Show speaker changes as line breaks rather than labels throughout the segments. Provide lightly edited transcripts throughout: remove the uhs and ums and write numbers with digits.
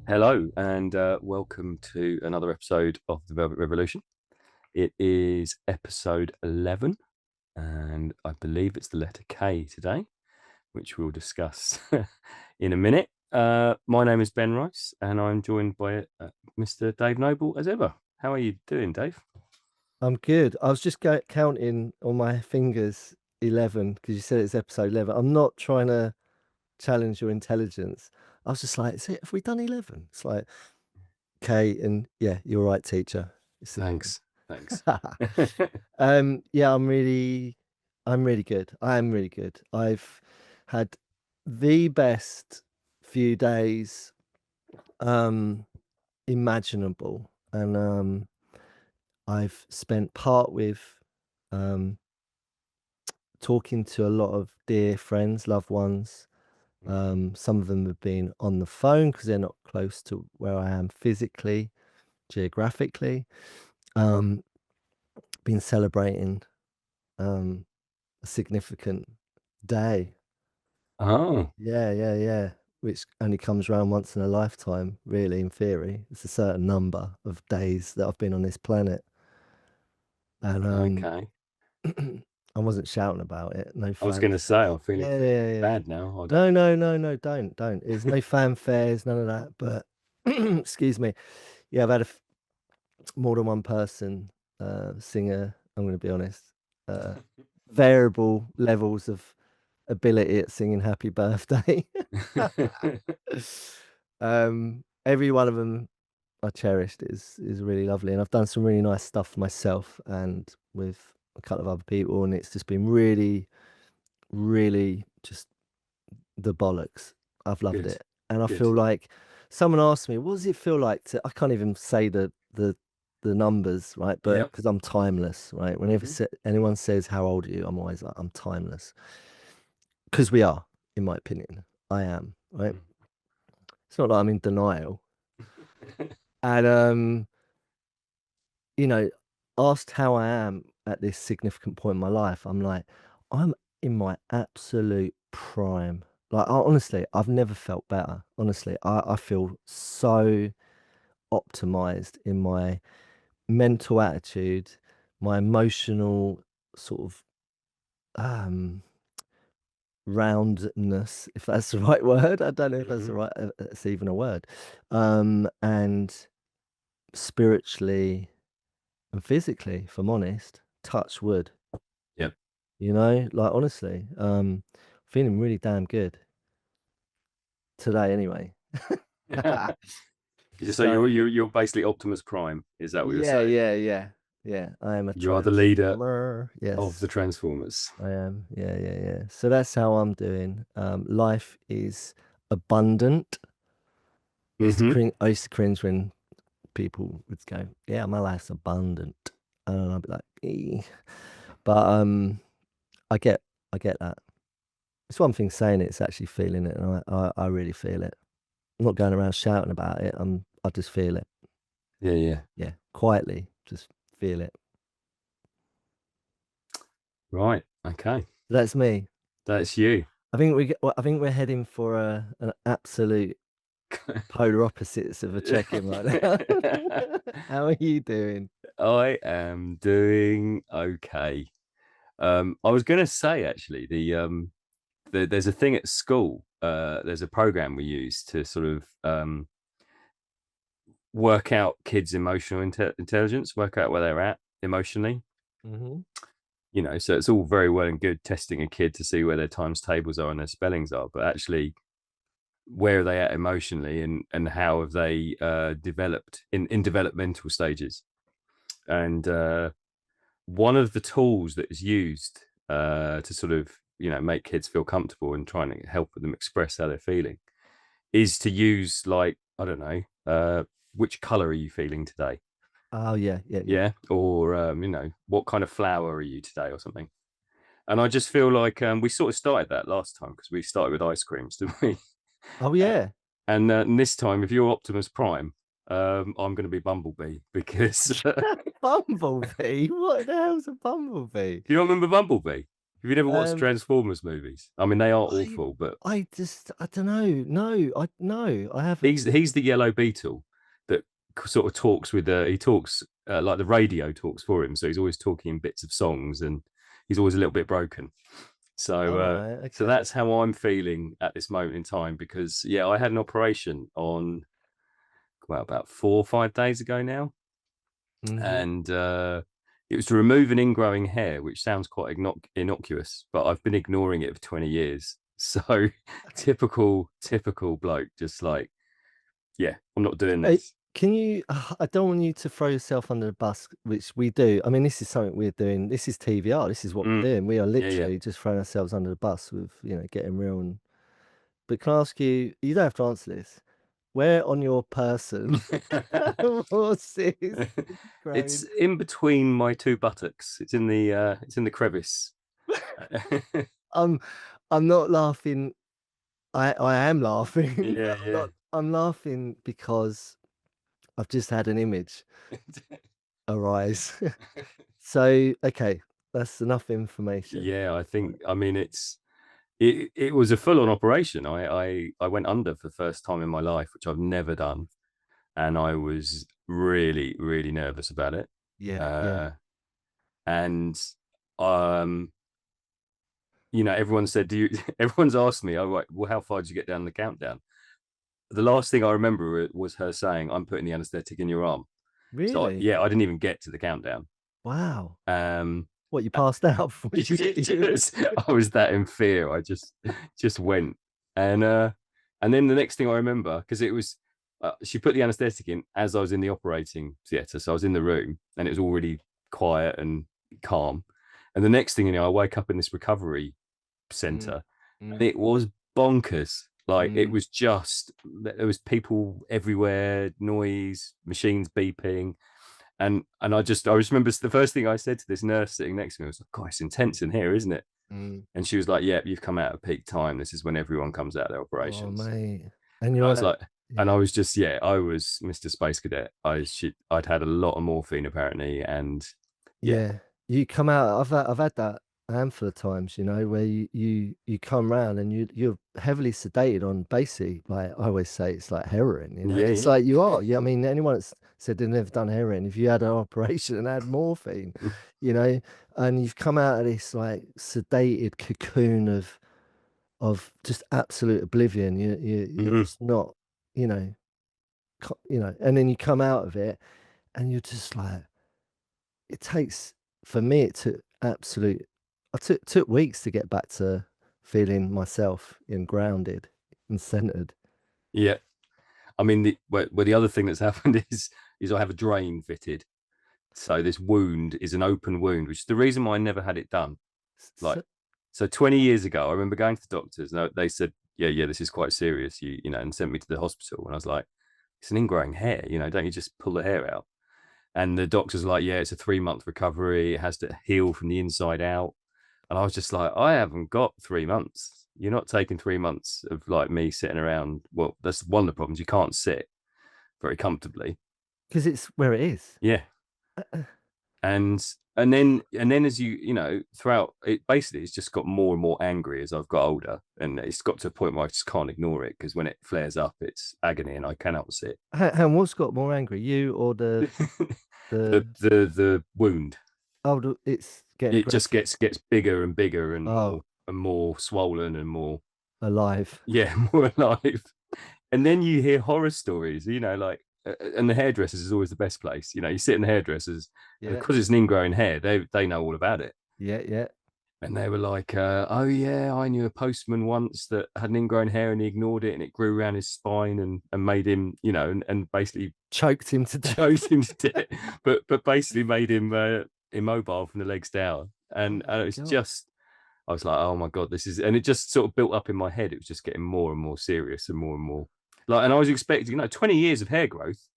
Hello and welcome to another episode of the Velvet Revolution. It is episode 11, and I believe it's the letter K today, which we'll discuss in a minute. My name is Ben Rice, and I'm joined by Mr. Dave Noble as ever. How are you doing, Dave?
I'm good. I was just counting on my fingers 11 because you said it's episode 11. I'm not trying to challenge your intelligence. I was just like, have we done 11? It's like, okay, and yeah, you're right, teacher. It's
Thanks. Thanks.
yeah, I'm really good. I am really good. I've had the best few days imaginable, and I've spent part with um talking to a lot of dear friends, loved ones. Some of them have been on the phone because they're not close to where I am physically, geographically. Um, been celebrating um, a significant day.
Oh,
Yeah, yeah, yeah. Which only comes around once in a lifetime, really, in theory. It's a certain number of days that I've been on this planet. And
okay.
I wasn't shouting about it. No
I was going to say,
fanfare.
I'm feeling
Yeah, yeah, yeah.
bad now.
No, no, no, no, don't. There's no fanfares, none of that, but excuse me. Yeah, I've had more than one person, singer, I'm gonna be honest, uh, variable levels of ability at singing happy birthday. Every one of them I cherished is really lovely, and I've done some really nice stuff myself and with a couple of other people, and it's just been really, really just the bollocks. I've loved
Good,
it, and I
good.
feel like someone asked me, "What does it feel like to?" I can't even say the numbers, right? But
Yep.
because I'm timeless, right? Whenever
Hmm.
anyone says, "How old are you?" I'm always like, "I'm timeless," because we are, in my opinion. I am, right? It's not like I'm in denial. And you know, asked how I am at this significant point in my life, I'm like, I'm in my absolute prime. Like, honestly, I've never felt better. Honestly, I feel so optimized in my mental attitude, my emotional sort of um roundness, if that's the right word. I don't know if that's the
Hmm.
right, it's even a word. And spiritually and physically, if I'm honest, touch wood.
Yep.
Like honestly, feeling really damn good today anyway.
So you're
So
you're you're basically Optimus Prime. Is that what you're
yeah,
saying?
yeah, yeah, yeah. I am a
You are the leader
transformer.
of the
Yes,
Transformers.
I am. Yeah, yeah, yeah. So that's how I'm doing. Life is abundant.
Hmm.
I used to cringe when people would go, "Yeah, my life's abundant," and I'd be like, "Eh." But I get, I get that. It's one thing saying it, it's actually feeling it, and I really feel it. I'm not going around shouting about it. I just feel it.
Yeah, yeah.
Yeah, quietly, just feel it.
Right. Okay.
That's me.
That's you.
I think we're heading for an absolute polar opposites of a check-in right now. How are you doing?
I am doing okay. I was going to say actually there's a thing at school. There's a program we use to sort of work out kids' emotional intelligence, work out where they're at emotionally.
Hmm.
So it's all very well and good testing a kid to see where their times tables are and their spellings are, but actually, where are they at emotionally, and how have they developed in developmental stages? And one of the tools that is used to sort of make kids feel comfortable and trying to help them express how they're feeling is to use, like, I don't know, which color are you feeling today?
Oh yeah, yeah, yeah.
Yeah, or what kind of flower are you today, or something. And I just feel like we sort of started that last time because we started with ice creams, didn't we?
Oh
Uh,
yeah.
and this time, if you're Optimus Prime, I'm going to be Bumblebee because do
Bumblebee. What the hell's a bumblebee?
you not remember Bumblebee? Have you never watched
Um,
Transformers movies? I mean, they are
I
awful, but
I don't know. No, I haven't.
he's the yellow beetle that sort of talks with he talks like the radio talks for him, so he's always talking in bits of songs, and he's always a little bit broken. So
All right,
so
okay.
that's how I'm feeling at this moment in time, because yeah, I had an operation on, well, about 4 or 5 days ago now,
Mhm.
and it was to remove an ingrowing hair, which sounds quite innocuous, but I've been ignoring it for 20 years. So typical bloke, just like, yeah, I'm not doing
Hey,
this.
can you? I don't want you to throw yourself under the bus, which we do. I mean, this is something we're doing. This is TVR. This is what we're
Mm,
doing. We are
yeah, yeah.
literally just throwing ourselves under the bus with, getting real. But can I ask you? You don't have to answer this. Where on your person was this
It's
growing?
in between my two buttocks. It's in the crevice.
I'm I'm not laughing. I am laughing.
Yeah,
I'm
yeah.
not. I'm laughing because I've just had an image arise. So, okay, that's enough information.
Yeah, I
Right.
think, I mean, it was a full on operation. I went under for the first time in my life, which I've never done, and I was really really nervous about it.
Yeah, yeah.
Uh, and um, everyone said, "Do you?" Everyone's asked me, "Oh, right, well, how far did you get down the countdown?" The last thing I remember was her saying, "I'm putting the anesthetic in your arm." So
Really?
yeah, I didn't even get to the countdown.
Wow.
Um,
What, you passed out before you
I was that in fear. I just went, and and then the next thing I remember, because it was she put the anesthetic in as I was in the operating theatre, so I was in the room and it was already quiet and calm. And the next thing you know, I wake up in this recovery
Mm,
center, and
mm,
it was bonkers. Like, it
mm.
was just, there was people everywhere, noise, machines beeping, and I just remember the first thing I said to this nurse sitting next to me was like, "God, it's intense in here, isn't it?"
Mm.
And she was like, "Yeah, you've come out at peak time. This is when everyone comes out of their
Oh,
operations."
mate. And
And I
you're
was
at
like, and I
yeah.
was just, yeah, I was Mr. Space Cadet. I'd had a lot of morphine apparently, and yeah,
Yeah. You come out I've had that a handful of times, where you come round and you're heavily sedated on basically, like, I always say it's like heroin,
yeah,
It's
yeah,
like you are. Yeah, I mean, anyone that's said they've never done heroin, if you had an operation and had morphine, you know, and you've come out of this like sedated cocoon of just absolute oblivion. You're
Mhm.
just not, you know, and then you come out of it and you're just like, it takes, for me, it took absolute, I took weeks to get back to feeling myself and grounded and centered.
Yeah. I mean, the other thing that's happened is I have a drain fitted, so this wound is an open wound, which is the reason why I never had it done. Like,
So,
so 20 years ago, I remember going to the doctors, and they said, "Yeah, yeah, this is quite serious." And sent me to the hospital, and I was like, "It's an ingrowing hair, don't you just pull the hair out?" And the doctor's like, "Yeah, it's a 3 month recovery. It has to heal from the inside out." And I was just like, "I haven't got 3 months. You're not taking 3 months of like me sitting around." Well, that's one of the problems. You can't sit very comfortably.
because it's where it is.
Yeah.
Uh, uh,
And then as throughout it, basically it's just got more and more angry as I've got older, and it's got to a point where I just can't ignore it, because when it flares up it's agony and I cannot sit.
And what's got more angry, you or the
the
the
the wound,
it's getting
it just
aggressive.
gets bigger and bigger and
Oh,
more swollen and more,
alive.
yeah, more alive. And then you hear horror stories, like, and the hairdressers is always the best place. You sit in the hairdressers, and
Yeah,
because it's an ingrown hair, they know all about it.
yeah, yeah.
And they were like, "Oh yeah, I knew a postman once that had an ingrown hair, and he ignored it, and it grew around his spine and made him, and basically
Choked him to death.
chose him to death, but basically made him immobile from the legs down."
Oh
And
my
it was
God.
just, I was like, "Oh my God, this is," and it just sort of built up in my head. It was just getting more and more serious and more like, and I was expecting, 20 years of hair growth.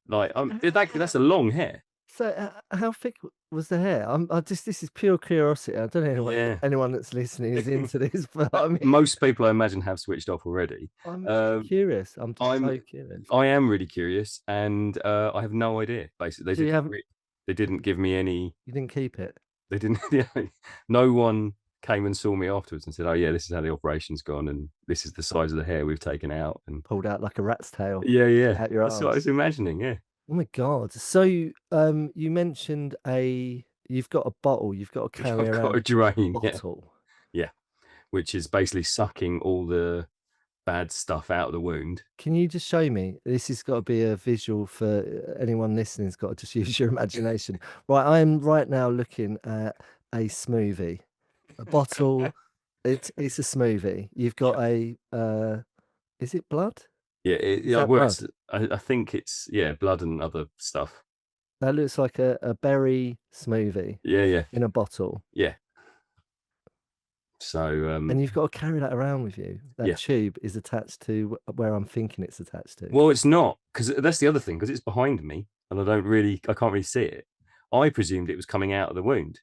Like, that's a long hair.
So, how thick was the hair? This is pure curiosity. I don't know
Yeah.
anyone that's listening is into this, but I mean,
Most people, I imagine, have switched off already.
I'm
Um,
curious. I'm just
I'm
so curious.
I am really curious, and I have no idea. Basically,
So
they didn't give me any.
you didn't keep it?
They didn't. Yeah, no one came and saw me afterwards and said, "Oh yeah, this is how the operation's gone, and this is the size of the hair we've taken out." And
Pulled out like a rat's tail
yeah, yeah,
out your
that's what I was
arse.
imagining. Yeah,
Oh my God. So, you mentioned you've got a bottle, you've got to carry
I've got
around
a
a
drain. Yeah,
bottle.
yeah, which is basically sucking all the bad stuff out of the wound.
Can you just show me? This has got to be a visual for anyone listening. Has got to just use your imagination. Right, I am right now looking at a smoothie, a bottle. It's a smoothie. You've got
Yeah,
a is it blood?
yeah,
Is
yeah.
that
Well,
blood?
I think it's blood and other stuff.
That looks like a berry smoothie
Yeah, yeah,
in a bottle.
yeah. So
And you've got to carry that around with you. That
yeah.
tube is attached to where I'm thinking it's attached to.
Well, it's not, because that's the other thing, because it's behind me and I can't really see it. I presumed it was coming out of the wound.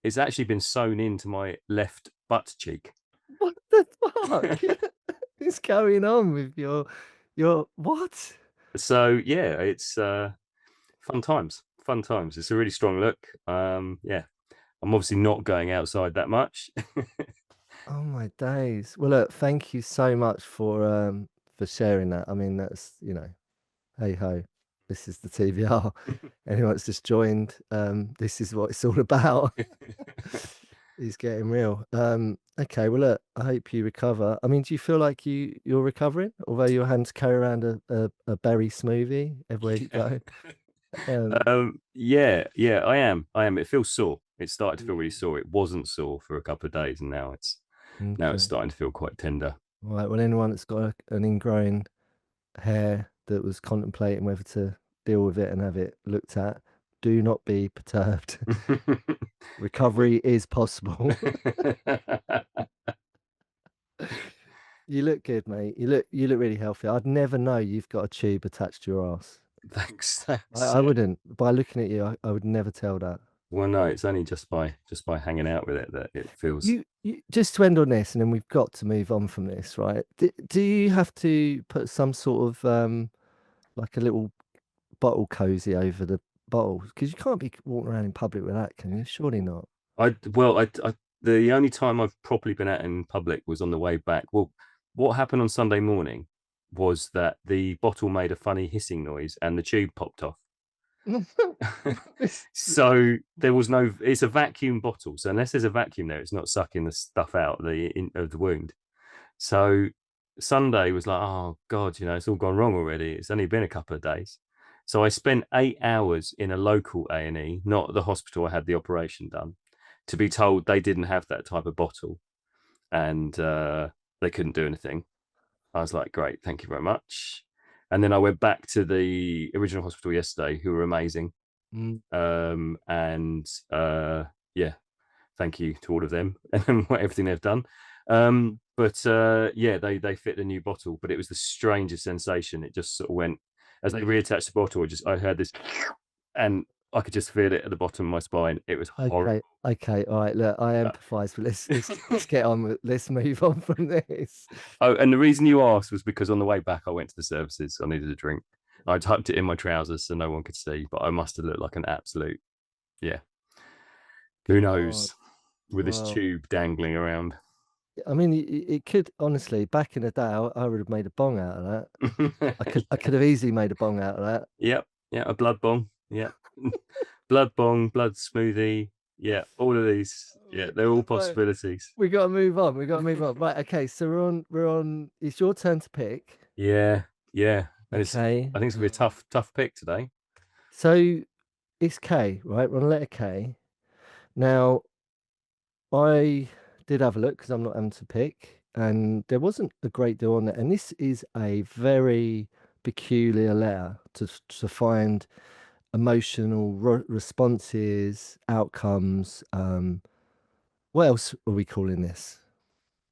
It's actually been sewn into my left butt cheek.
What the fuck is going on with your what?
So yeah, it's fun times. Fun times. It's a really strong look. Yeah, I'm obviously not going outside that much.
Oh my days. Well, look, thank you so much for sharing that. I mean, that's, hey ho, this is the TVR. Anyone that's just joined, this is what it's all about. It's getting real. Okay, well, look, I hope you recover. I mean, do you feel like you're recovering? Although you're having to carry around a berry smoothie everywhere you
Yeah.
go. Um,
Yeah, yeah, I am. I am. It feels sore. It started to feel really
mm,
sore. It wasn't sore for a couple of days, and now it's
okay.
starting to feel quite tender.
All right. Well, anyone that's got an ingrown hair that was contemplating whether to deal with it and have it looked at, do not be perturbed. Recovery is possible. You look good, mate. You look really healthy. I'd never know you've got a tube attached to your ass.
Thanks,
I,
thanks.
I wouldn't. By looking at you, I would never tell that.
Well, no, it's only just by hanging out with it that it feels.
You just to end on this, and then we've got to move on from this, right? Do you have to put some sort of like a little bottle cozy over the bottle? Because you can't be walking around in public with that, can you? Surely not.
I the only time I've properly been out in public was on the way back. Well, what happened on Sunday morning was that the bottle made a funny hissing noise and the tube popped off.
This-
So there was no. It's a vacuum bottle, so unless there's a vacuum there, it's not sucking the stuff out of the wound. So Sunday was like, oh God, it's all gone wrong already. It's only been a couple of days. So I spent 8 hours in a local A&E, not the hospital I had the operation done, to be told they didn't have that type of bottle and they couldn't do anything. I was like, great, thank you very much. And then I went back to the original hospital yesterday, who were amazing.
Mm,
And yeah, thank you to all of them and everything they've done. But yeah, they fit the new bottle, but it was the strangest sensation. It just sort of went as they reattached the bottle. I heard this, and I could just feel it at the bottom of my spine. It was horrible.
okay, okay, all right. Look, I empathise, but let's get on with. Let's move on from this.
Oh, and the reason you asked was because on the way back, I went to the services. I needed a drink. I tucked it in my trousers so no one could see, but I must have looked like an absolute, yeah, who
God,
knows, with this
well,
tube dangling around.
I mean, it could honestly. Back in the day, I would have made a bong out of that. I could have easily made a bong out of that.
Yep. Yeah. A blood bong. Yeah. Blood bong, blood smoothie. Yeah. All of these. Yeah. They're all
Right,
possibilities.
we got to move on. We got to move on. Right, okay. So we're on. It's your turn to pick.
Yeah. Yeah. And
Okay.
I think it's gonna be a tough pick today.
So it's K, right? We're on letter K. Now, I did have a look because I'm not having to pick, and there wasn't a great deal on there. And this is a very peculiar letter to find emotional responses, outcomes. What else are we calling this?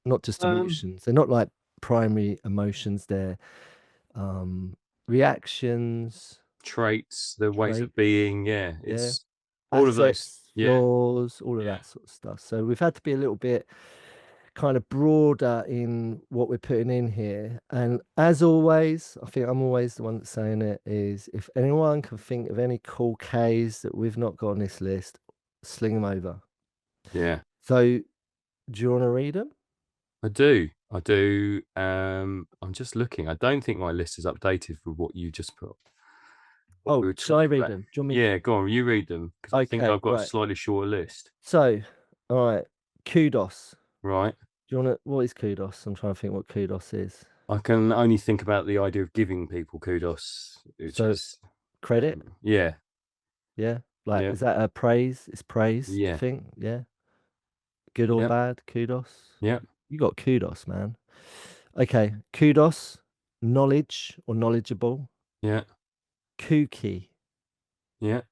Not just
Um,
emotions. They're not like primary emotions. They're um, reactions,
Traits, the ways of
traits.
being. Yeah.
Yeah,
It's all of those.
assets,
Yeah.
flaws, all of
Yeah.
that sort of stuff. So we've had to be a little bit kind of broader in what we're putting in here. And as always, I think I'm always the one that's saying it is if anyone can think of any cool Ks that we've not got on this list, sling them over.
Yeah.
So Do you want to read them?
I do. I do. I'm just looking. I don't think my list is updated with what you just put. What we
Oh,
were
shall I
talking
read
about.
them? Do you want me?
Yeah, go on. You read them because I think
Okay,
I've got a
right.
slightly shorter list.
So, all right, kudos.
Right.
Do you want to? What is kudos? I'm trying to think what kudos is.
I can only think about the idea of giving people kudos, which
So,
is,
credit.
yeah,
Yeah. Like,
yeah,
is that a praise? It's praise. Do you
yeah,
think? Yeah. Good or
yeah,
bad? Kudos.
yeah,
You got kudos, man. Okay. Kudos. Knowledge or knowledgeable.
yeah,
Kooky.
yeah,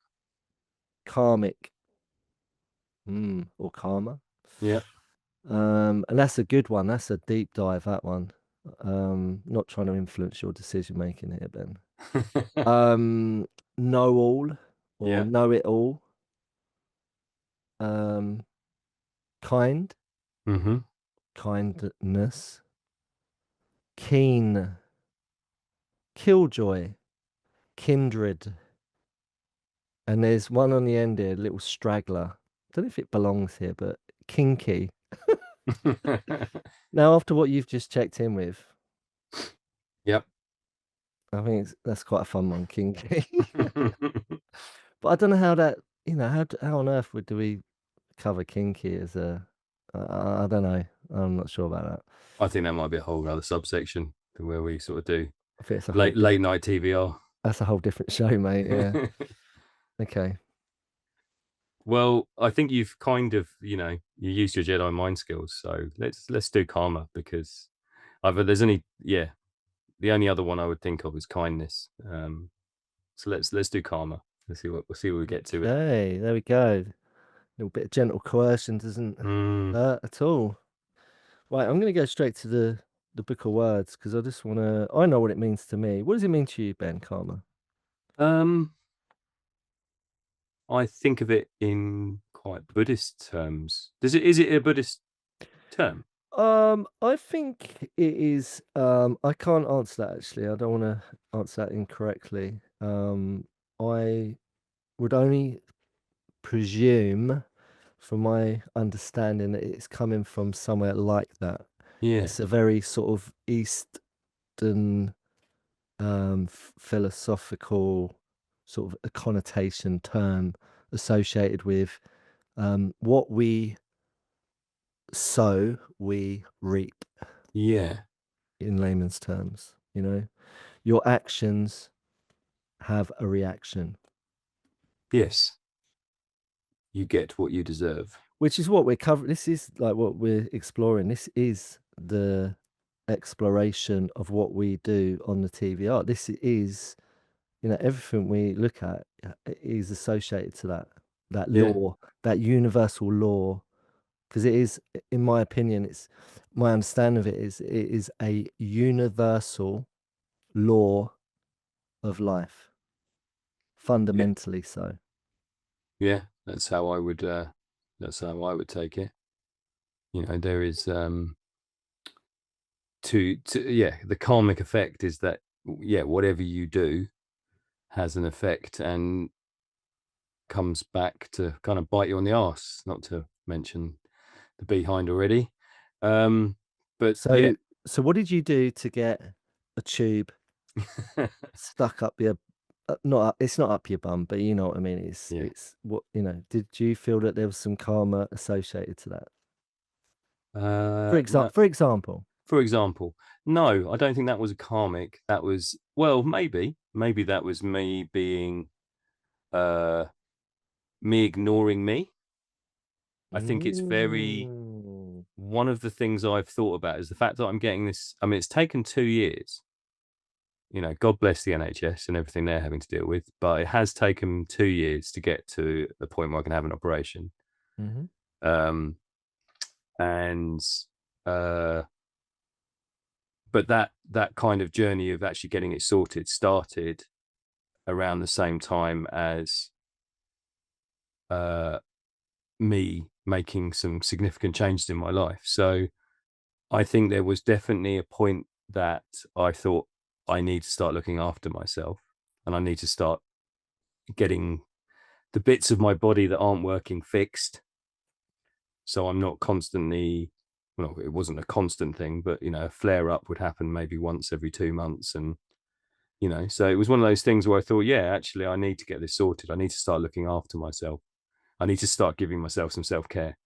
Karmic. Or karma.
yeah.
And that's a good one. That's a deep dive, that one. Not trying to influence your decision making here, Ben. Um, know all or
Yeah.
know it all. Um, kind,
Mm-hmm.
kindness, keen, killjoy, kindred. And there's one on the end here, a little straggler. Don't know if it belongs here, but kinky. Now, after what you've just checked in with,
Yep.
I think that's quite a fun one, kinky. But I don't know how that, how on earth do we cover kinky as a, I don't know. I'm not sure about that.
I think that might be a whole other subsection to where we sort of do
I think it's a
late night TVR.
that's a whole different show, mate. Yeah. Okay.
Well, I think you've kind of, you used your Jedi mind skills, so let's do karma because either there's only the only other one I would think of is kindness. So let's do karma. We'll see what we get to it.
Okay. There we go. A little bit of gentle coercion doesn't
Mm.
hurt at all. Right. I'm going to go straight to the book of words because I just want to. I know what it means to me. What does it mean to you, Ben? Karma.
Um, I think of it in quite Buddhist terms. Is it a Buddhist term?
I think it is. I can't answer that actually. I don't want to answer that incorrectly. I would only presume, from my understanding, that it's coming from somewhere like that.
Yeah,
It's a very sort of Eastern, philosophical sort of a connotation term associated with what we sow, we reap
yeah,
in layman's terms. Your actions have a reaction,
yes. You get what you deserve.
which is what we're covering. This is like what we're exploring. This is the exploration of what we do on the TVR. This is, everything we look at is associated to that
Yeah,
law, that universal law. Because it is, in my opinion, it's my understanding of it is a universal law of life,
yeah,
fundamentally so.
yeah. That's how I would take it. There is the karmic effect is that whatever you do has an effect and comes back to kind of bite you on the arse, not to mention the behind already. But yeah.
So, so what did you do to get a tube stuck up your, not up, it's not up your bum, but you know what I mean? It's
Yeah.
it's what, did you feel that there was some karma associated to that?
No,
For example.
for example, no, I don't think that was a karmic. That was, well, maybe that was me being uh me ignoring me. I think it's very
Mm.
one of the things I've thought about is the fact that I'm getting this. I mean, it's taken 2 years. God bless the NHS and everything they're having to deal with, but it has taken 2 years to get to the point where I can have an operation.
Mhm.
Um, and uh, but that kind of journey of actually getting it sorted started around the same time as uh, me making some significant changes in my life. So I think there was definitely a point that I thought I need to start looking after myself and I need to start getting the bits of my body that aren't working fixed. so I'm not constantly. Well, it wasn't a constant thing, but a flare up would happen maybe once every 2 months, and so it was one of those things where I thought, yeah, actually, I need to get this sorted. I need to start looking after myself. I need to start giving myself some self care.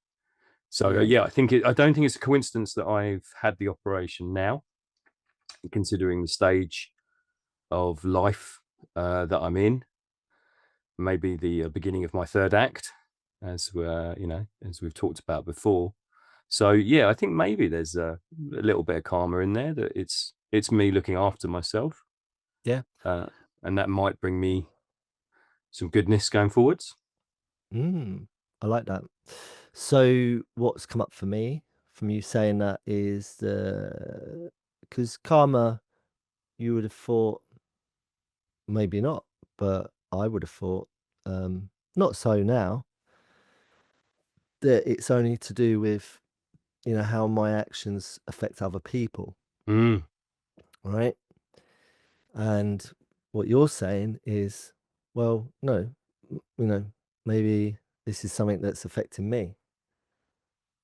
So
Yeah.
yeah, I don't think it's a coincidence that I've had the operation now, considering the stage of life that I'm in. Maybe the beginning of my third act, as as we've talked about before. So yeah, I think maybe there's a little bit of karma in there, that it's me looking after myself,
Yeah.
uh, and that might bring me some goodness going forwards.
I like that. So what's come up for me from you saying that is the because karma, you would have thought maybe not, but I would have thought not so now that it's only to do with how my actions affect other people,
Mm,
right? And what you're saying is, well, no, maybe this is something that's affecting me.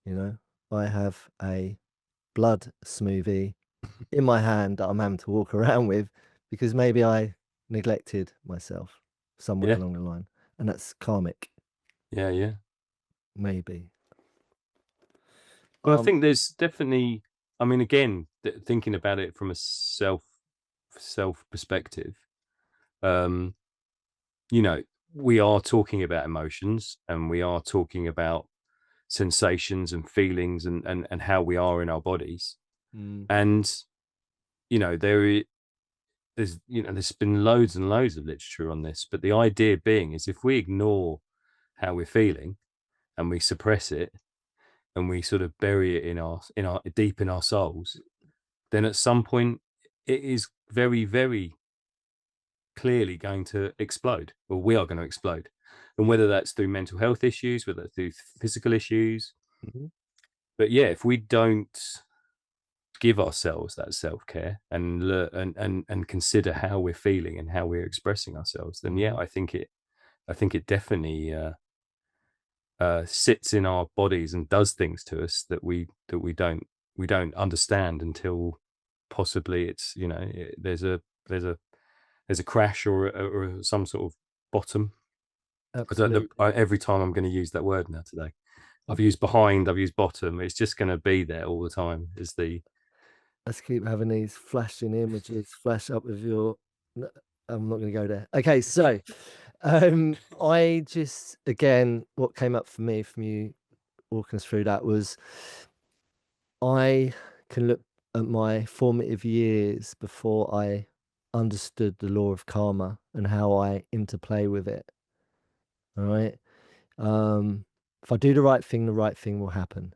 You know, I have a blood smoothie in my hand that I'm having to walk around with because maybe I neglected myself somewhere
yeah,
along the line. And that's karmic,
yeah, yeah.
maybe.
Well, I
Um,
think there's definitely. I mean, again, thinking about it from a self perspective, um, you know, we are talking about emotions, and we are talking about sensations and feelings, and how we are in our bodies.
mm,
And there's been loads and loads of literature on this, but the idea being is, if we ignore how we're feeling and we suppress it, and we sort of bury it in our deep in our souls, then at some point it is very, very clearly going to explode, or we are going to explode. And whether that's through mental health issues, whether it's through physical issues.
mhm,
But yeah, if we don't give ourselves that self-care, and and consider how we're feeling and how we're expressing ourselves, then yeah,
mhm,
I think it definitely sits in our bodies and does things to us that we don't understand, until possibly there's a crash, or some sort of bottom. I don't know,
absolutely.
every time I'm going to use that word now today. I've used behind, I've used bottom. It's just going to be there all the time. Is the
Let's keep having these flashing images flash up with your. n- I'm not going to go there. Okay, so I just again, what came up for me from you walking us through that was I can look at my formative years before I understood the law of karma and how I interplay with it. All right. Um, if I do the right thing will happen,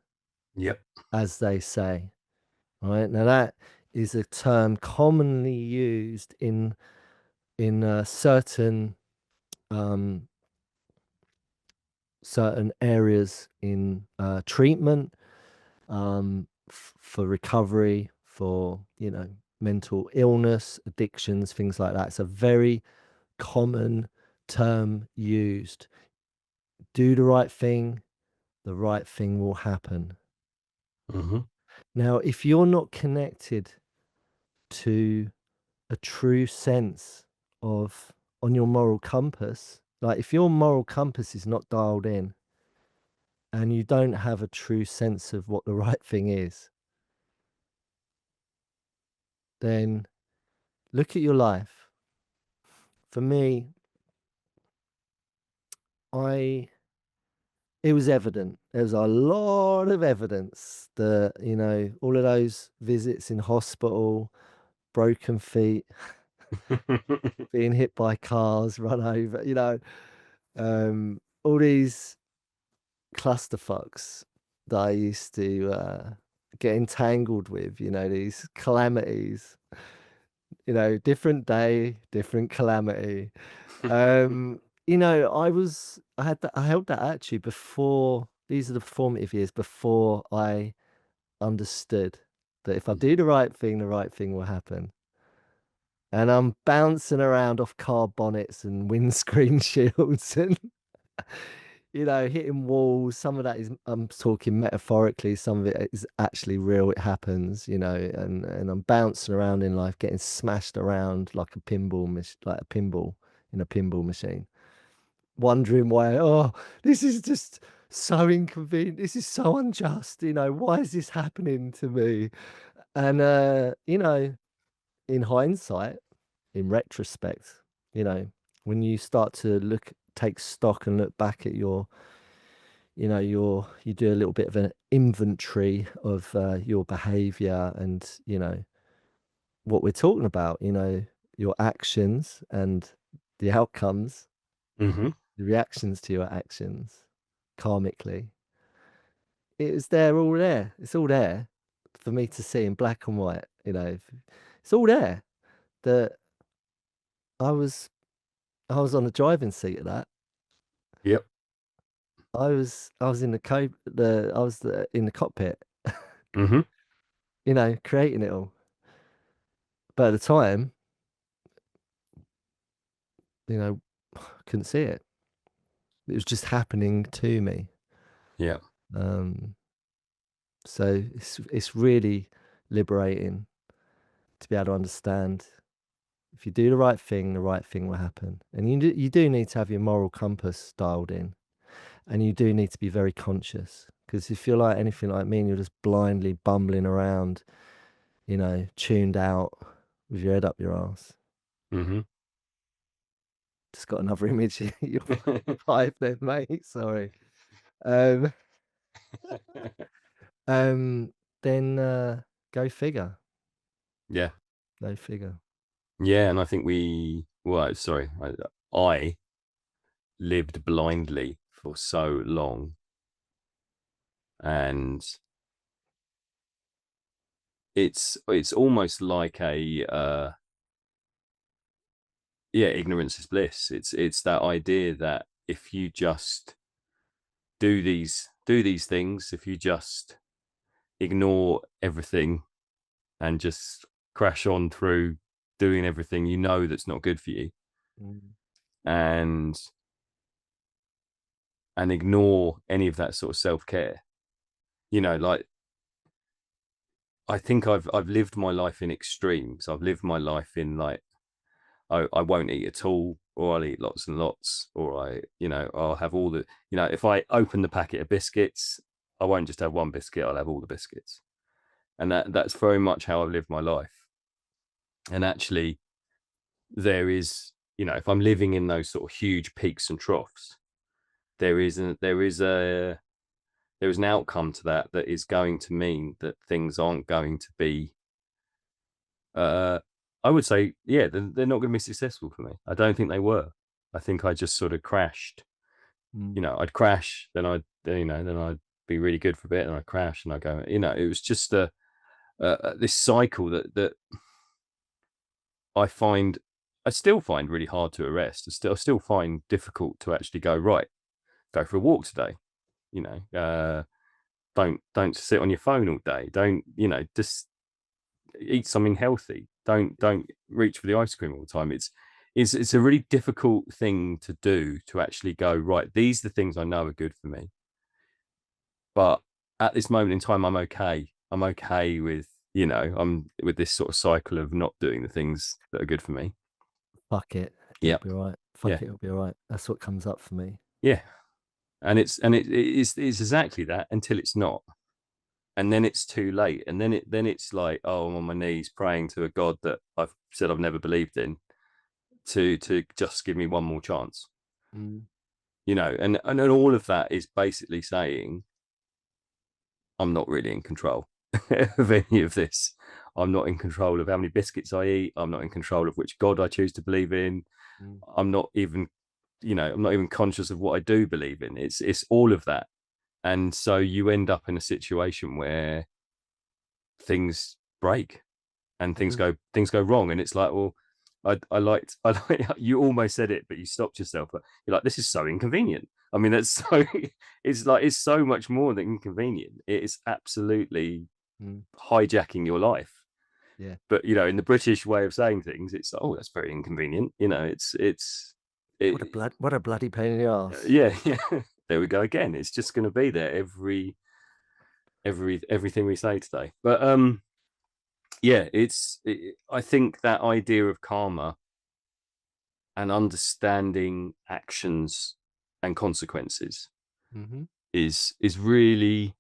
Yep.
as they say. All right. Now that is a term commonly used in um, certain areas in treatment, for recovery, for mental illness, addictions, things like that. It's a very common term used. Do the right thing will happen.
Hmm.
Now, if you're not connected to a true sense of on your moral compass, like if your moral compass is not dialed in and you don't have a true sense of what the right thing is, then look at your life. For me, I it was evident. There was a lot of evidence that, all of those visits in hospital, broken feet, being hit by cars, run over, all these clusterfucks that I used to get entangled with, these calamities, different day, different calamity. I held that attitude before. These are the formative years before I understood that if I do the right thing will happen. And I'm bouncing around off car bonnets and windscreen shields and you know, hitting walls. Some of that is, I'm talking metaphorically, some of it is actually real. It happens, you know, and I'm bouncing around in life, getting smashed around like a like a pinball in a pinball machine, wondering why, oh, this is just so inconvenient. This is so unjust. You know, why is this happening to me? And, you know, in hindsight, in retrospect, you know, when you start to take stock and look back at you know, you do a little bit of an inventory of your behavior and, you know, what we're talking about, you know, your actions and the outcomes,
Hmm.
the reactions to your actions karmically. It was there, all there. It's all there for me to see in black and white, you know. It's all there that I was I was on the driving seat of that.
Yep.
I was in in the cockpit,
Hmm.
you know, creating it all. But at the time, you know, couldn't see it. It was just happening to me.
Yeah.
Um, so it's really liberating to be able to understand if you do the right thing will happen. And you do need to have your moral compass dialed in, and you do need to be very conscious. Because if you're like anything like me and you're just blindly bumbling around, you know, tuned out with your head up your ass.
Hmm.
Just got another image of your pipe there, mate. Sorry. Um, um, then go figure.
Yeah.
Go figure.
Yeah. And I think well, sorry, I lived blindly for so long. And it's almost like a yeah, ignorance is bliss. It's that idea that if you just do these things, if you just ignore everything and just crash on through doing everything you know that's not good for you,
Mm,
and ignore any of that sort of self-care, you know, like, I think I've lived my life in extremes. I've lived my life in like, I won't eat at all, or I'll eat lots and lots, or I'll have all the, if I open the packet of biscuits, I won't just have one biscuit, I'll have all the biscuits. And that's very much how I've lived my life. And actually, there is, if I'm living in those sort of huge peaks and troughs, there is an outcome to that is going to mean that things aren't going to be, uh, I would say, yeah, they're not going to be successful for me. I don't think they were. I think I just sort of crashed.
mm,
I'd crash, then I'd be really good for a bit, and I'd crash, and I go. It was just this cycle that I find, I still find really hard to arrest. I still find difficult to actually go, right, go for a walk today. You know, don't sit on your phone all day. Don't, just eat something healthy. Don't reach for the ice cream all the time. It's a really difficult thing to do, to actually go, right, these are the things I know are good for me. But at this moment in time, I'm okay. I'm okay with, I'm with this sort of cycle of not doing the things that are good for me.
fuck it. It'll
Yeah.
be all right.
Yeah.
Fuck it. It'll be all right. That's what comes up for me.
Yeah. And it's exactly that until it's not. And then it's too late. And then it's like, oh, I'm on my knees praying to a God that I've said I've never believed in, to just give me one more chance.
Mm,
And then all of that is basically saying I'm not really in control of any of this. I'm not in control of how many biscuits I eat. I'm not in control of which God I choose to believe in.
mm,
I'm not even, I'm not even conscious of what I do believe in. It's all of that. And so you end up in a situation where things break, and things
mm,
go wrong. And it's like, well, I like you almost said it, but you stopped yourself. But you're like, this is so inconvenient. I mean, that's so it's so much more than inconvenient. It is absolutely
mm.
hijacking your life.
Yeah.
But in the British way of saying things, it's, oh, that's very inconvenient. It's
What a
it,
bloody pain in the ass.
yeah, yeah. there we go again. It's just going to be there everything we say today. But yeah, I think that idea of karma and understanding actions and consequences
Hmm.
is really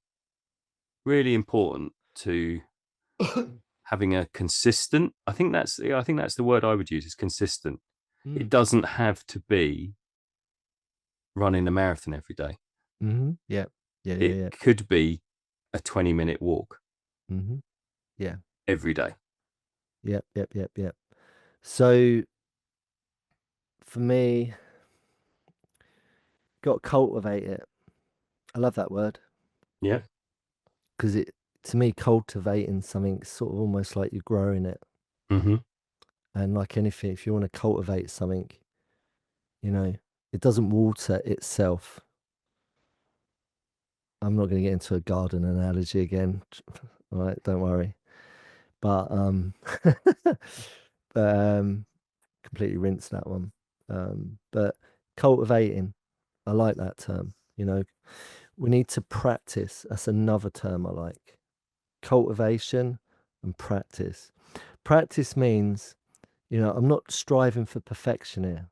really important to having a consistent. I think that's the word I would use, is consistent. It
Mm.
doesn't have to be running a marathon every day.
Hmm. Yeah. Yeah. Yeah.
It
Yeah.
could be a 20-minute walk
Hmm. Yeah.
every day.
Yep. Yep. Yep. Yep. So for me, got to cultivate it. I love that word
Yeah.
because it, to me, cultivating something is sort of almost like you're growing it.
Mm-hmm.
And like anything, if you want to cultivate something, you know, it doesn't water itself. I'm not going to get into a garden analogy again. All right, don't worry. But but completely rinsed that one. But cultivating, I like that term. You know, we need to practice. That's another term I like. Cultivation and practice. Practice means, you know, I'm not striving for perfection here.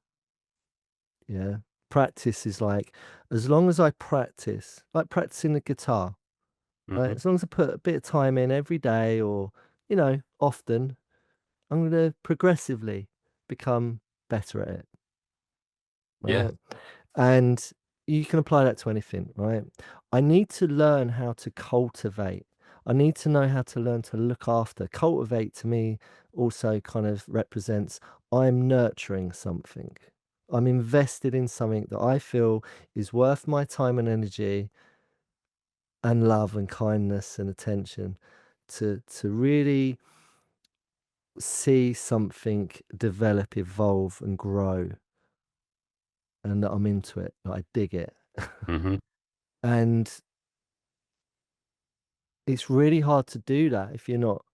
Yeah. Practice is like, as long as I practice, like practicing the guitar, right?
Mm-hmm.
As long as I put a bit of time in every day or, you know, often, I'm going to progressively become better at it,
Yeah.
right? And you can apply that to anything, right? I need to learn how to cultivate. I need to know how to learn to look after. Cultivate to me also kind of represents I'm nurturing something. I'm invested in something that I feel is worth my time and energy and love and kindness and attention to really see something develop, evolve and grow and that I'm into it, that I dig it.
Mm-hmm.
And it's really hard to do that if you're not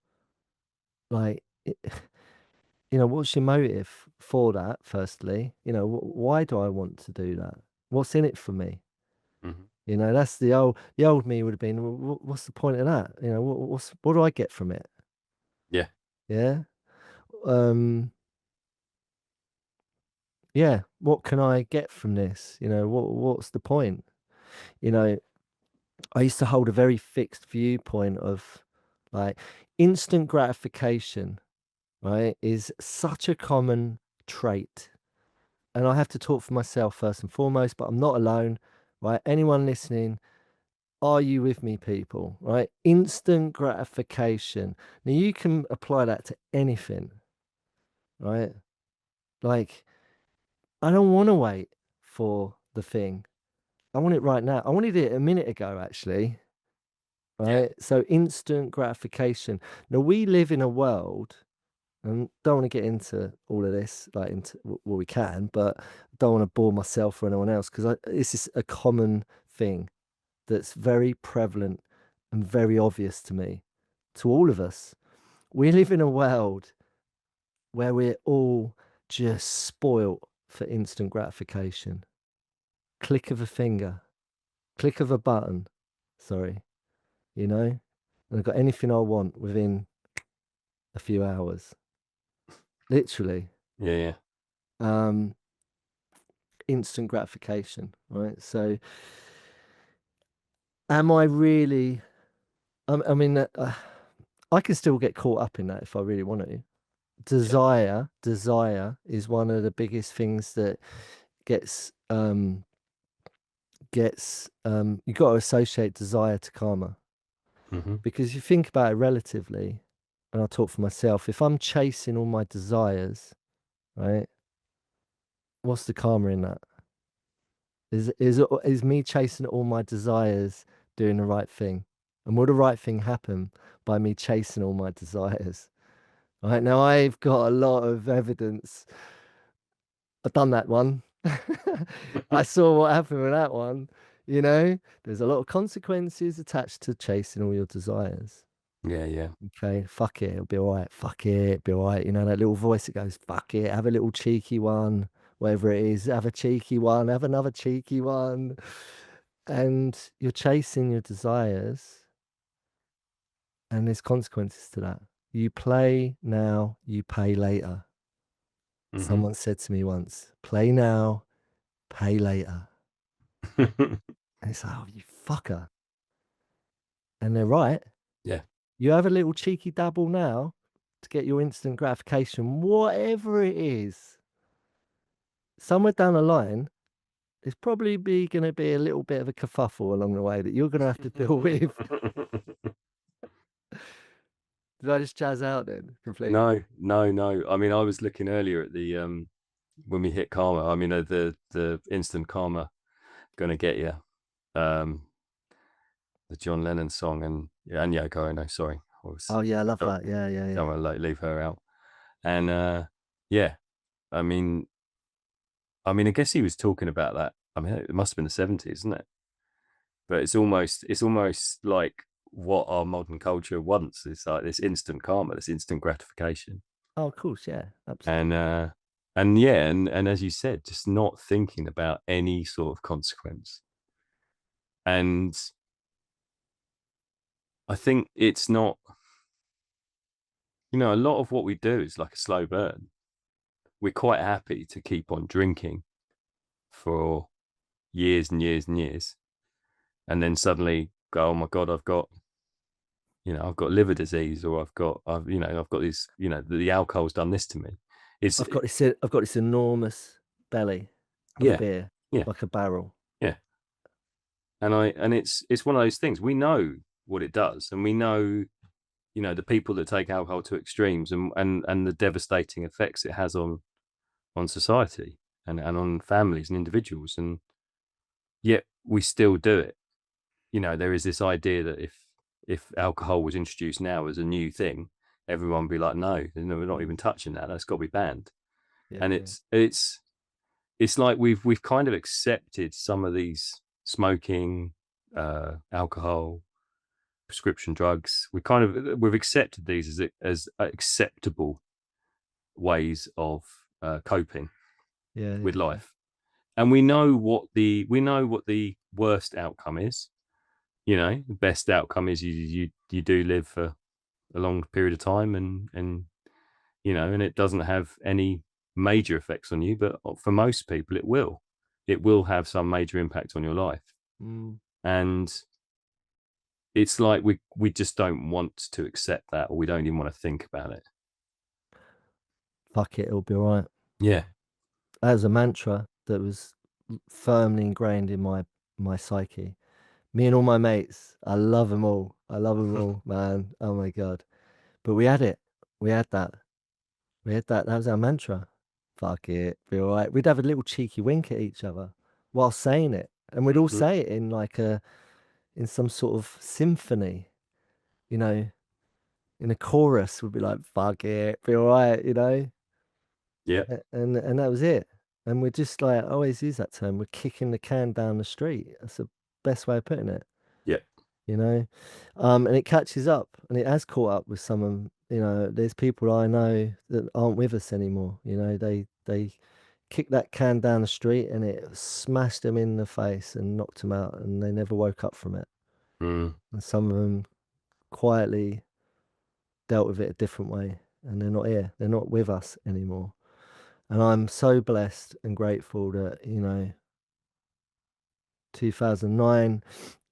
like, you know, what's your motive for that? Firstly, you know, why do I want to do that? What's in it for me?
Mm-hmm.
You know, that's the old me would have been, well, what's the point of that? You know, what do I get from it?
Yeah.
Yeah. Um, yeah. What can I get from this? You know, what's the point? You know, I used to hold a very fixed viewpoint of like instant gratification, right, is such a common trait. And I have to talk for myself first and foremost, but I'm not alone, right? Anyone listening, are you with me, people? Right? Instant gratification. Now you can apply that to anything, right? Like, I don't want to wait for the thing. I want it right now. I wanted it a minute ago, actually.
Yeah.
Right? So instant gratification. Now we live in a world, and don't want to get into all of this, like into well, we can, but don't want to bore myself or anyone else because this is a common thing that's very prevalent and very obvious to me, to all of us. We live in a world where we're all just spoilt for instant gratification. Click of a finger, click of a button, sorry, you know? And I've got anything I want within a few hours, literally.
Yeah. Yeah.
Um, instant gratification, right? So, am I really? I mean, I can still get caught up in that if I really want to.
Yeah.
Desire is one of the biggest things that gets you got to associate desire to karma
Mm-hmm.
because if you think about it relatively, and I'll talk for myself. If I'm chasing all my desires, right? What's the karma in that? Is me chasing all my desires doing the right thing? And will the right thing happen by me chasing all my desires? Right now, I've got a lot of evidence. I've done that one. I saw what happened with that one. You know, there's a lot of consequences attached to chasing all your desires.
Yeah. Yeah.
Okay, fuck it, it'll be all right. Fuck it, it'll be all right. You know, that little voice that goes, fuck it, have a little cheeky one, whatever it is, have a cheeky one, have another cheeky one. and you're chasing your desires, and there's consequences to that. You play now, you pay later.
Hmm.
Someone said to me once, play now, pay later. And it's like, oh, you fucker. And they're right.
Yeah.
You have a little cheeky dabble now to get your instant gratification, whatever it is. Somewhere down the line, there's probably going to be a little bit of a kerfuffle along the way that you're going to have to deal with. Did I just jazz out then completely?
No, no, no. I mean, I was looking earlier at the when we hit karma. I mean, the instant karma gonna get you. Um, the John Lennon song and Yoko Ono. Sorry, I was
Oh yeah, I love
don't,
that. Yeah, yeah, yeah.
don't want to like leave her out. And yeah, I mean, I guess he was talking about that. I mean, it must have been the 70s, isn't it? But it's almost like what our modern culture wants. It's like this instant karma, this instant gratification,
Oh, of course, yeah,
and
absolutely.
yeah, and as you said, just not thinking about any sort of consequence. And I think it's not, a lot of what we do is like a slow burn. We're quite happy to keep on drinking for years and years and years, and then suddenly go, oh my god, I've got liver disease, or I've got these, the alcohol's done this to me. It's
I've got this enormous belly of a
Yeah,
beer,
yeah,
like a barrel.
yeah. And it's one of those things. We know what it does, and we know, the people that take alcohol to extremes, and the devastating effects it has on society, and on families and individuals, and yet we still do it. There is this idea that if alcohol was introduced now as a new thing, everyone would be like, no, we're not
Mm,
even touching that. That's got to be banned.
yeah,
And
yeah,
it's like we've kind of accepted some of these smoking, alcohol, prescription drugs. We've accepted these as acceptable ways of coping
yeah,
with
yeah, yeah.
life, and we know what the worst outcome is. The best outcome is you do live for a long period of time, and it doesn't have any major effects on you, but for most people it will have some major impact on your life.
Mm,
And it's like we just don't want to accept that, or we don't even want to think about it.
fuck it, it'll be all right.
Yeah.
That was a mantra that was firmly ingrained in my psyche. Me and all my mates, I love them all. I love them all, man. Oh my god! But we had it. We had that. We had that. That was our mantra. Fuck it, be all right. We'd have a little cheeky wink at each other while saying it, and we'd all
Hmm.
say it in some sort of symphony, you know, in a chorus. We'd be like, "Fuck it, be all right,"
Yeah.
and that was it. And we're just like, I always use that term. We're kicking the can down the street. That's the best way of putting it.
Yeah.
you know and it catches up, and it has caught up with some of there's people I know that aren't with us anymore. They kicked that can down the street and it smashed them in the face and knocked them out, and they never woke up from it.
Mm.
And some of them quietly dealt with it a different way, and they're not here, they're not with us anymore. And I'm so blessed and grateful that 2009,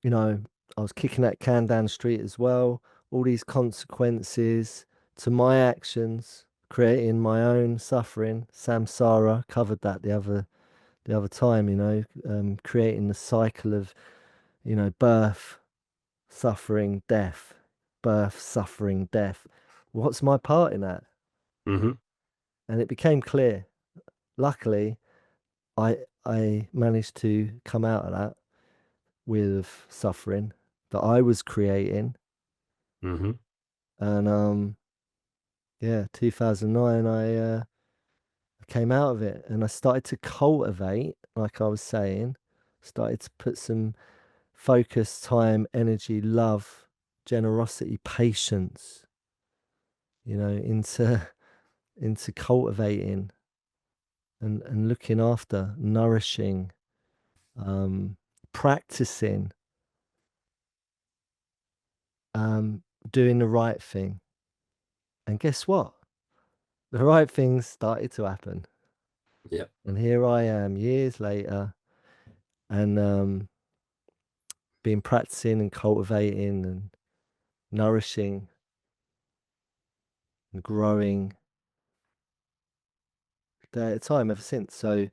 you know, I was kicking that can down the street as well. All these consequences to my actions, creating my own suffering. Samsara covered that the other time. Creating the cycle of birth, suffering, death, birth, suffering, death. What's my part in that?
Hmm.
And it became clear. Luckily, I managed to come out of that with suffering that I was creating.
Hmm.
And yeah, 2009, I came out of it and I started to cultivate, like I was saying, started to put some focus, time, energy, love, generosity, patience, into into cultivating and looking after, nourishing, um, practicing doing the right thing. And guess what? The right things started to happen.
Yeah.
And here I am years later, and been practicing and cultivating and nourishing and growing day at a time ever since. So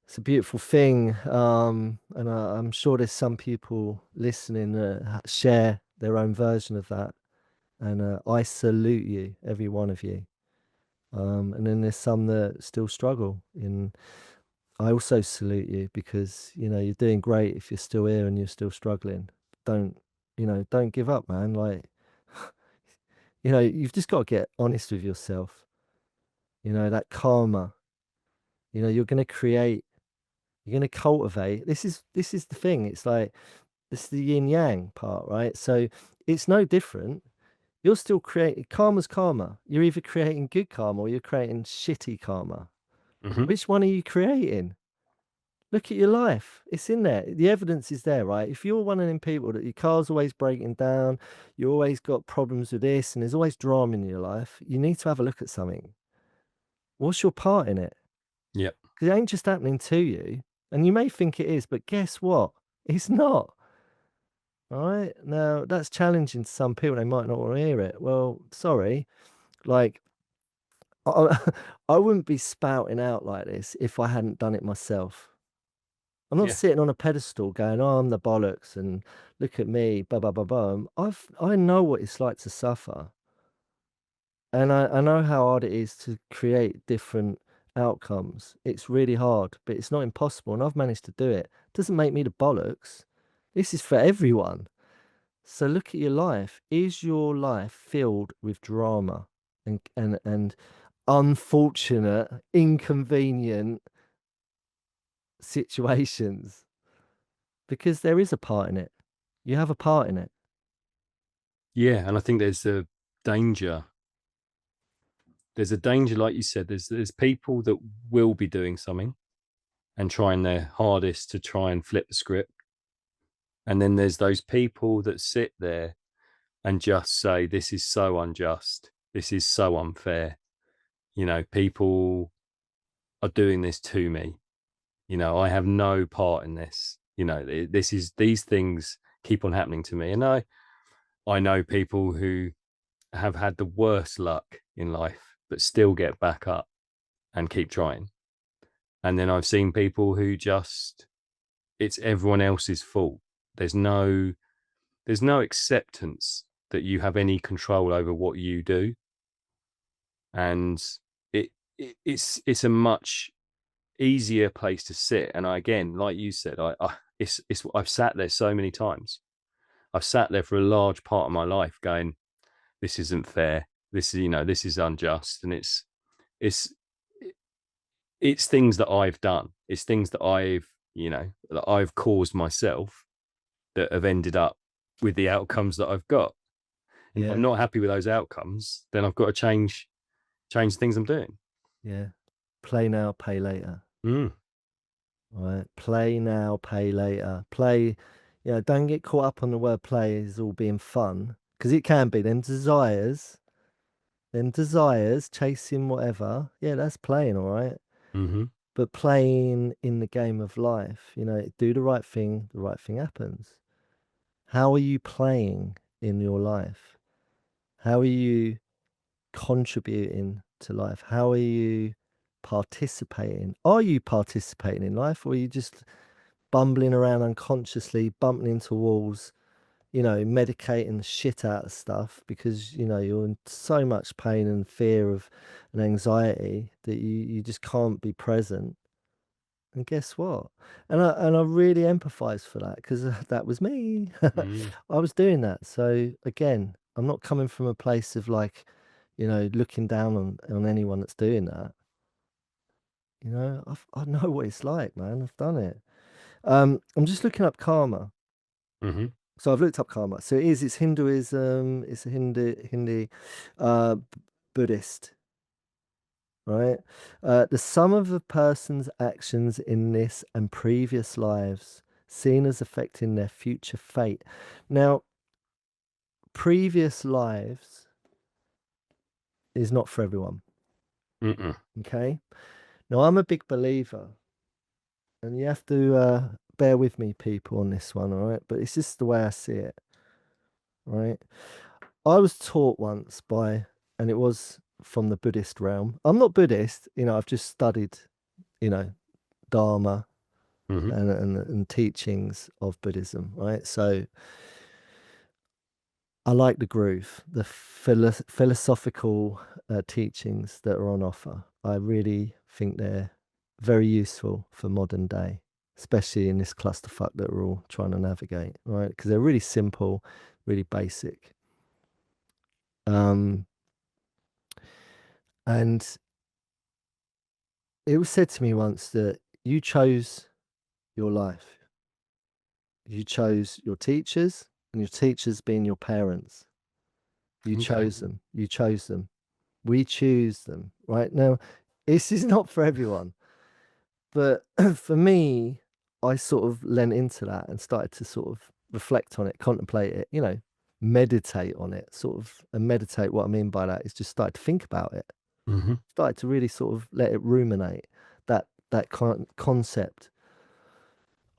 it's a beautiful thing. And I'm sure there's some people listening that share their own version of that. And I salute you, every one of you. And then there's some that still struggle. In I also salute you because you're doing great if you're still here and you're still struggling. Don't don't give up, man. Like you've just got to get honest with yourself. That karma. You're going to create. You're going to cultivate. This is the thing. It's like this is the yin yang part, right? So it's no different. You're still creating karma's karma. You're either creating good karma or you're creating shitty karma.
Hmm.
Which one are you creating? Look at your life. It's in there. The evidence is there, right? If you're one of them people that your car's always breaking down, you always got problems with this, and there's always drama in your life, you need to have a look at something. What's your part in it?
Yeah.
Because it ain't just happening to you. And you may think it is, but guess what? It's not. All right. Now, that's challenging to some people. They might not want to hear it. Well, sorry. Like, I, I wouldn't be spouting out like this if I hadn't done it myself. I'm not
Yeah.
sitting on a pedestal going, "Oh, I'm the bollocks," and look at me, blah blah blah blah. I know what it's like to suffer, and I know how hard it is to create different outcomes. It's really hard, but it's not impossible, and I've managed to do it. Doesn't make me the bollocks. This is for everyone. So look at your life. Is your life filled with drama and unfortunate, inconvenient situations? Because there is a part in it. You have a part in it.
Yeah. And I think there's a danger. There's a danger, like you said, there's people that will be doing something and trying their hardest to try and flip the script. And then there's those people that sit there and just say, this is so unjust. This is so unfair. People are doing this to me. I have no part in this. These things keep on happening to me. And I know people who have had the worst luck in life, but still get back up and keep trying. And then I've seen people who just, it's everyone else's fault. There's no, there's no acceptance that you have any control over what you do. And it's a much easier place to sit. And again, like you said, it's I've sat there so many times. I've sat there for a large part of my life going, this isn't fair. This is unjust. And it's it's things that I've done. It's things that I've caused myself that have ended up with the outcomes that I've got. And if I'm
Yeah,
not happy with those outcomes, then I've got to change the things I'm doing.
yeah. Play now, pay later.
Mm.
Right? Play now, pay later. Play, don't get caught up on the word play as all being fun. Because it can be. Then desires, chasing whatever. Yeah, that's playing, all right.
Hmm.
But playing in the game of life, do the right thing happens. How are you playing in your life? How are you contributing to life? How are you participating? Are you participating in life, or are you just bumbling around unconsciously, bumping into walls, medicating the shit out of stuff because, you're in so much pain and fear of and anxiety that you just can't be present. And guess what? And I really empathize for that because that was me.
Mm.
I was doing that. So again, I'm not coming from a place of like, looking down on anyone that's doing that. I know what it's like, man. I've done it. I'm just looking up karma.
Hmm.
So I've looked up karma. So it's Hinduism, it's a Hindi Buddhist, right? The sum of a person's actions in this and previous lives seen as affecting their future fate. Now, previous lives is not for everyone.
Mm-mm.
Okay. Now, I'm a big believer, and you have to bear with me, people, on this one, all right? But it's just the way I see it, right? I was taught once by, and it was from the Buddhist realm. I'm not Buddhist, I've just studied, you know, Dharma
Mm-hmm.
and teachings of Buddhism, right? So I like the groove, the philosophical teachings that are on offer. I really think they're very useful for modern day, especially in this clusterfuck that we're all trying to navigate, right? Because they're really simple, really basic. Um, and it was said to me once that you chose your life. You chose your teachers, and your teachers being your parents. You
Okay.
chose them. You chose them. We choose them, right? Now, this is not for everyone, but for me, I sort of lent into that and started to sort of reflect on it, contemplate it, meditate on it, sort of. And meditate, what I mean by that is just start to think about it,
Mm-hmm.
started to really sort of let it ruminate that concept.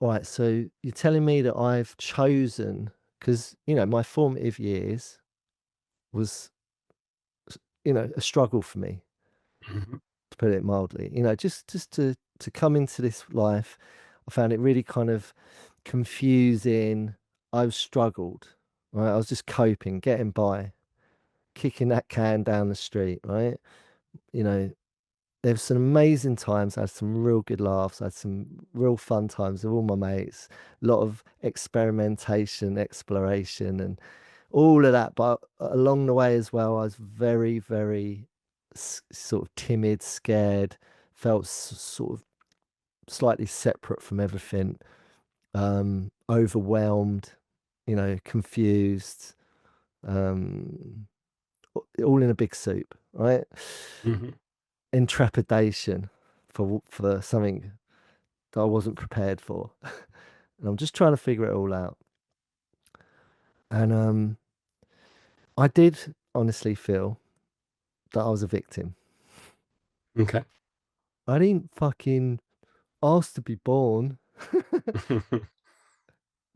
All right, so you're telling me that I've chosen, because my formative years was a struggle for me,
Mm-hmm.
to put it mildly. Just to come into this life, I found it really kind of confusing. I've struggled, right? I was just coping, getting by, kicking that can down the street, right? You know, there were some amazing times. I had some real good laughs. I had some real fun times with all my mates. A lot of experimentation, exploration, and all of that. But along the way as well, I was very, very sort of timid, scared, felt sort of slightly separate from everything, overwhelmed, confused, um, all in a big soup, right?
Mm-hmm.
Intrepidation for something that I wasn't prepared for. And I'm just trying to figure it all out. And I did honestly feel that I was a victim.
Okay.
I didn't fucking ask to be born.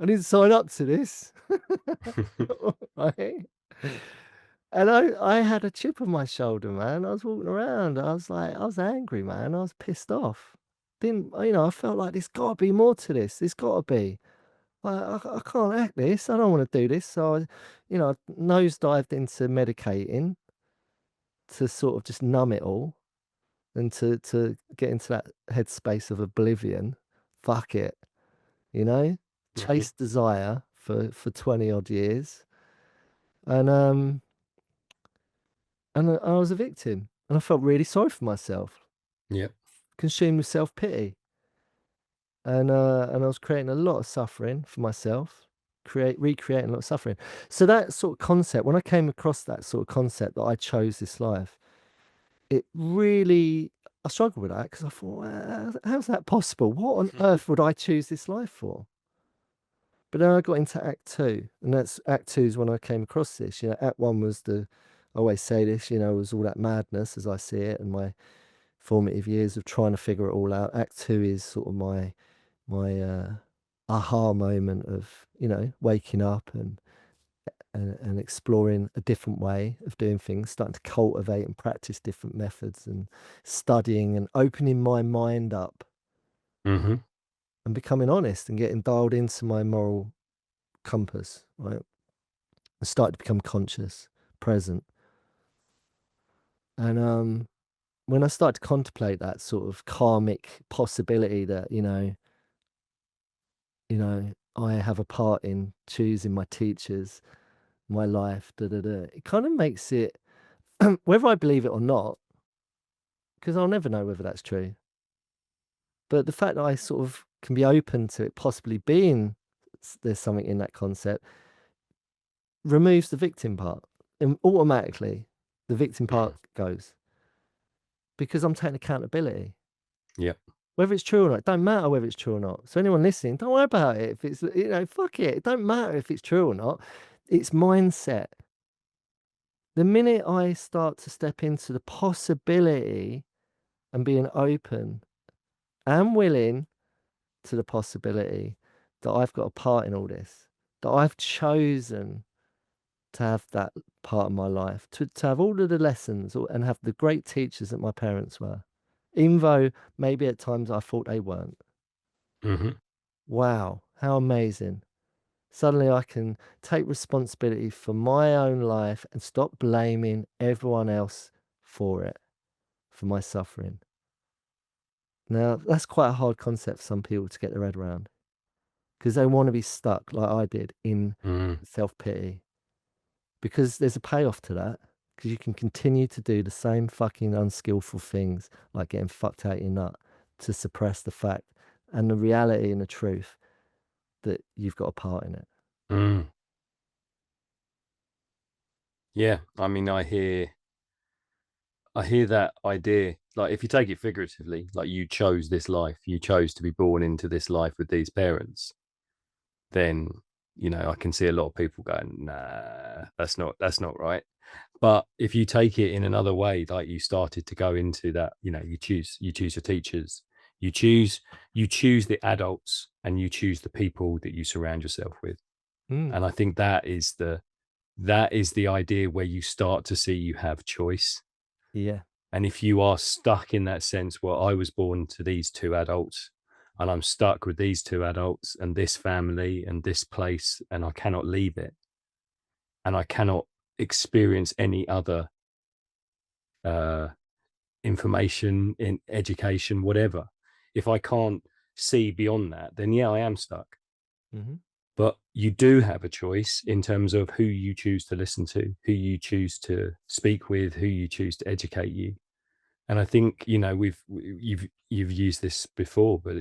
I didn't sign up to this. Right? And I had a chip on my shoulder, man. I was walking around. I was angry, man. I was pissed off. Didn't, I felt like there's got to be more to this. There's got to be. I can't act this. I don't want to do this. So I nosedived into medicating to sort of just numb it all and to get into that headspace of oblivion. Fuck it, you know.
Mm-hmm.
Chase desire for 20 odd years, and I was a victim, and I felt really sorry for myself,
Yep.
consumed with self pity, and I was creating a lot of suffering for myself, recreating a lot of suffering. So that sort of concept, when I came across that sort of concept that I chose this life, it really, I struggled with that because I thought, how's that possible? What on earth would I choose this life for? But then I got into Act Two, and that's Act Two is when I came across this. Act One was I always say this, was all that madness as I see it, and my formative years of trying to figure it all out. Act Two is sort of my aha moment of waking up and exploring a different way of doing things, starting to cultivate and practice different methods, and studying and opening my mind up
Mm-hmm.
and becoming honest and getting dialed into my moral compass, right? And started to become conscious, present. And when I started to contemplate that sort of karmic possibility that, I have a part in choosing my teachers, my life, da da da. It kind of makes it, whether I believe it or not, because I'll never know whether that's true. But the fact that I sort of can be open to it possibly being there's something in that concept removes the victim part, and automatically the victim part goes because I'm taking accountability.
Yep.
Whether it's true or not, it don't matter whether it's true or not. So anyone listening, don't worry about it. If it's, fuck it. It don't matter if it's true or not. It's mindset. The minute I start to step into the possibility and being open and willing to the possibility that I've got a part in all this, that I've chosen to have that part of my life, to have all of the lessons and have the great teachers that my parents were, even though maybe at times I thought they weren't.
Hmm.
Wow, how amazing. Suddenly I can take responsibility for my own life and stop blaming everyone else for it, for my suffering. Now, that's quite a hard concept for some people to get their head around because they want to be stuck like I did in
Mm.
self pity. Because there's a payoff to that. Because you can continue to do the same fucking unskillful things like getting fucked out your nut to suppress the fact and the reality and the truth that you've got a part in it.
Mm. Yeah, I mean, I hear that idea. Like, if you take it figuratively, like you chose this life, you chose to be born into this life with these parents, then I can see a lot of people going, nah, that's not right. But if you take it in another way, like you started to go into that, you choose your teachers, you choose you choose the adults, and you choose the people that you surround yourself with.
Mm,
And I think that is the idea where you start to see you have choice.
yeah.
And if you are stuck in that sense, well, I was born to these two adults and I'm stuck with these two adults and this family and this place, and I cannot leave it, and I cannot experience any other uh, information in education, whatever. If I can't see beyond that, then yeah, I am stuck.
Hmm.
But you do have a choice in terms of who you choose to listen to, who you choose to speak with, who you choose to educate you. And I think you've used this before, but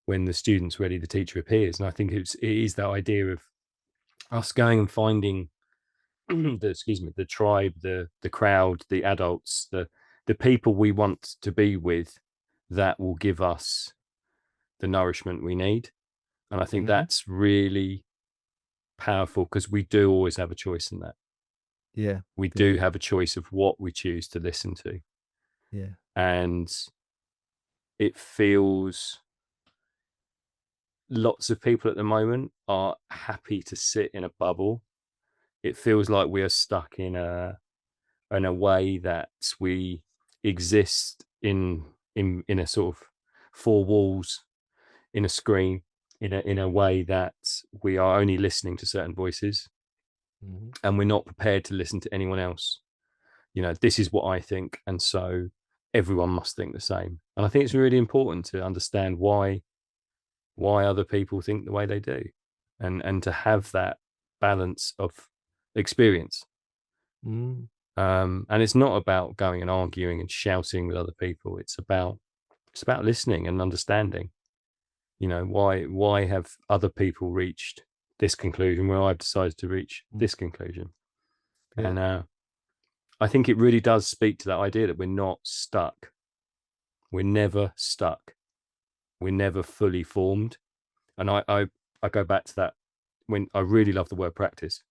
when the student's ready, the teacher appears. And I think it is that idea of us going and finding the tribe, the crowd, the adults, the people we want to be with, that will give us the nourishment we need. And I think
Hmm.
that's really powerful because we do always have a choice in that.
Yeah.
We
Yeah.
do have a choice of what we choose to listen to.
Yeah.
And it feels lots of people at the moment are happy to sit in a bubble. It feels like we are stuck in a way that we exist in a sort of four walls, in a screen, in a way that we are only listening to certain voices,
Hmm.
and we're not prepared to listen to anyone else. This is what I think, and so everyone must think the same. And I think it's really important to understand why other people think the way they do, and to have that balance of experience.
Mm,
And it's not about going and arguing and shouting with other people. It's about listening and understanding. Why have other people reached this conclusion where I've decided to reach
mm,
this conclusion?
yeah.
And I think it really does speak to that idea that we're not stuck. We're never stuck. We're never fully formed. And I go back to that, when I really love the word practice,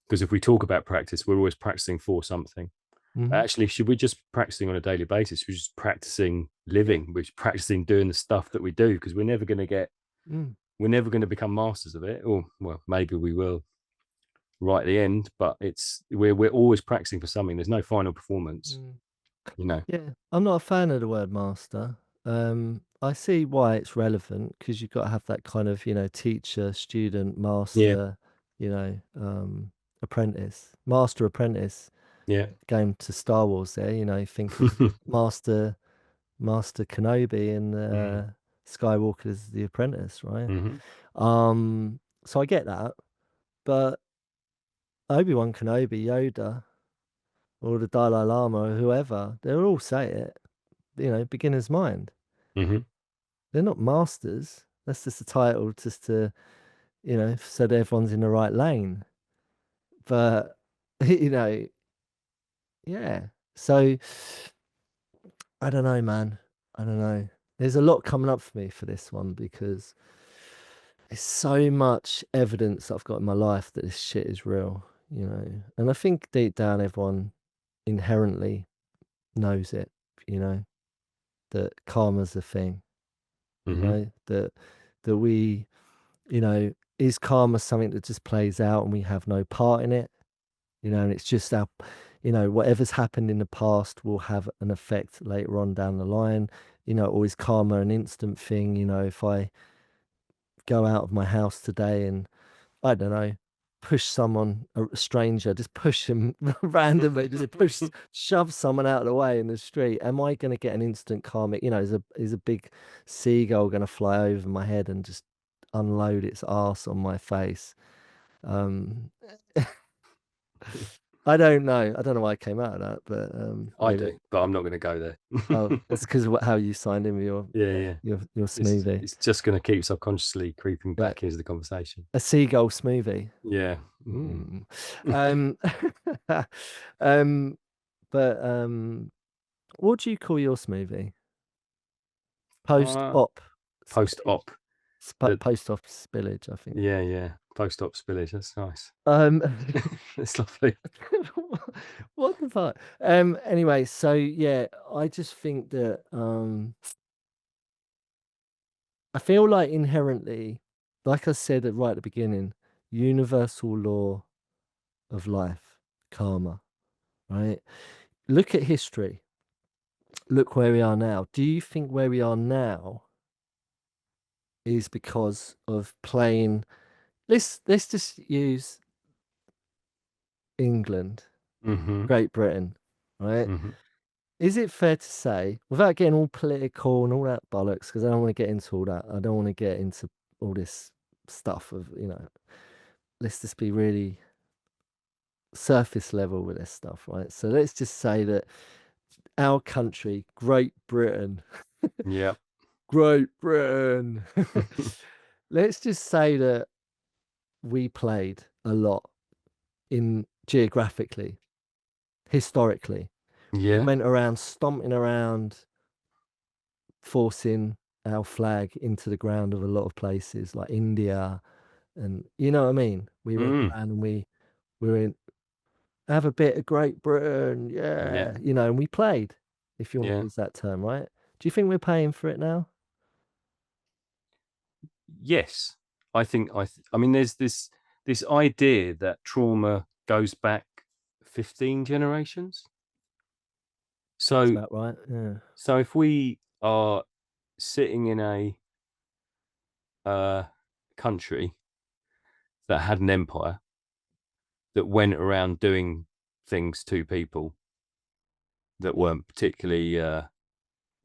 because if we talk about practice, we're always practicing for something.
Hmm.
Actually, should we just practicing on a daily basis? We're just practicing living. We're just practicing doing the stuff that we do, because
Mm,
we're never going to become masters of it. Or, well, maybe we will right at the end, but we're always practicing for something. There's no final performance,
mm.
you know.
Yeah, I'm not a fan of the word master. I see why it's relevant because you've got to have that kind of, teacher, student,
Yeah,
master, apprentice, master apprentice
yeah.
game to Star Wars there. Think of Master Kenobi and
Mm,
Skywalker's The Apprentice, right?
hmm.
So I get that, but Obi-Wan Kenobi, Yoda, or the Dalai Lama or whoever, they'll all say it, beginner's mind.
Hmm.
They're not masters. That's just a title just to, so that everyone's in the right lane. But, you know, yeah. So I don't know, man. I don't know. there's a lot coming up for me for this one because there's so much evidence I've got in my life that this shit is real, you know. And I think deep down everyone inherently knows it, you know, that karma's a thing, you
Hmm.
know, that we, you know, is karma something that just plays out and we have no part in it? You know, and it's just our, you know, whatever's happened in the past will have an effect later on down the line. You know, or is karma an instant thing? You know, if I go out of my house today and I don't know, push someone, a stranger, just push him randomly, just shove someone out of the way in the street. Am I going to get an instant karmic? You know, is a big seagull going to fly over my head and just unload its arse on my face? Um, I don't know. I don't know why I came out of that, but
I
maybe.
do, but I'm not going to go there.
Oh, it's because of how you signed in with
Yeah, yeah.
your smoothie.
It's just going to keep subconsciously creeping
Right,
back into the conversation.
a seagull smoothie.
Yeah. Mm.
Mm. Um, um, but what do you call your smoothie? Post
uh,
op
Post
spillage.
op. The
Post op spillage, I think.
Yeah, yeah. Post op spillage. That's nice.
Um,
It's lovely.
what the fuck? Anyway, so yeah, I just think that I feel like inherently, like I said right at the beginning, universal law of life, karma, right? Look at history. Look where we are now. Do you think where we are now is because of playing? Let's just use England,
Hmm.
Great Britain, right?
Hmm.
Is it fair to say, without getting all political and all that bollocks, because I don't want to get into all that. I don't want to get into all this stuff of, you know, let's just be really surface level with this stuff, right? So let's just say that our country, Great Britain,
Yeah.
Great Britain, let's just say that we played a lot in geographically, historically. We
Yeah.
went around stomping around, forcing our flag into the ground of a lot of places like India, and you know what I mean. We went
Mm.
around and we were in, have a bit of Great Britain,
Yeah.
yeah, you know, and we played, if you want to
Yeah.
use that term, right? Do you think we're paying for it now?
Yes. I mean, there's this idea that trauma goes back 15 generations.
That's
So
about right. Yeah.
so if we are sitting in a uh country that had an empire that went around doing things to people that weren't particularly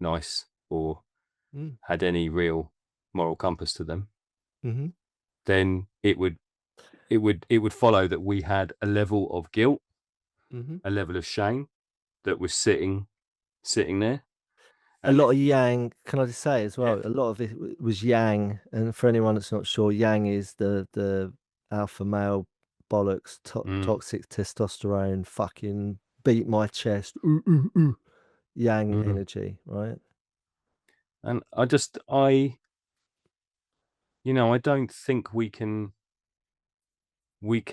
nice or
Mm.
had any real moral compass to them,
Mm-hmm.
then it would follow that we had a level of guilt,
Mm-hmm.
a level of shame that was sitting there,
A
and
lot of yang. Can I just say as
yeah,
well? A lot of it was yang, and for anyone that's not sure, yang is the alpha male bollocks,
mm,
toxic testosterone, fucking beat my chest, ooh, ooh, ooh, yang
mm.
energy, right?
And I don't think we can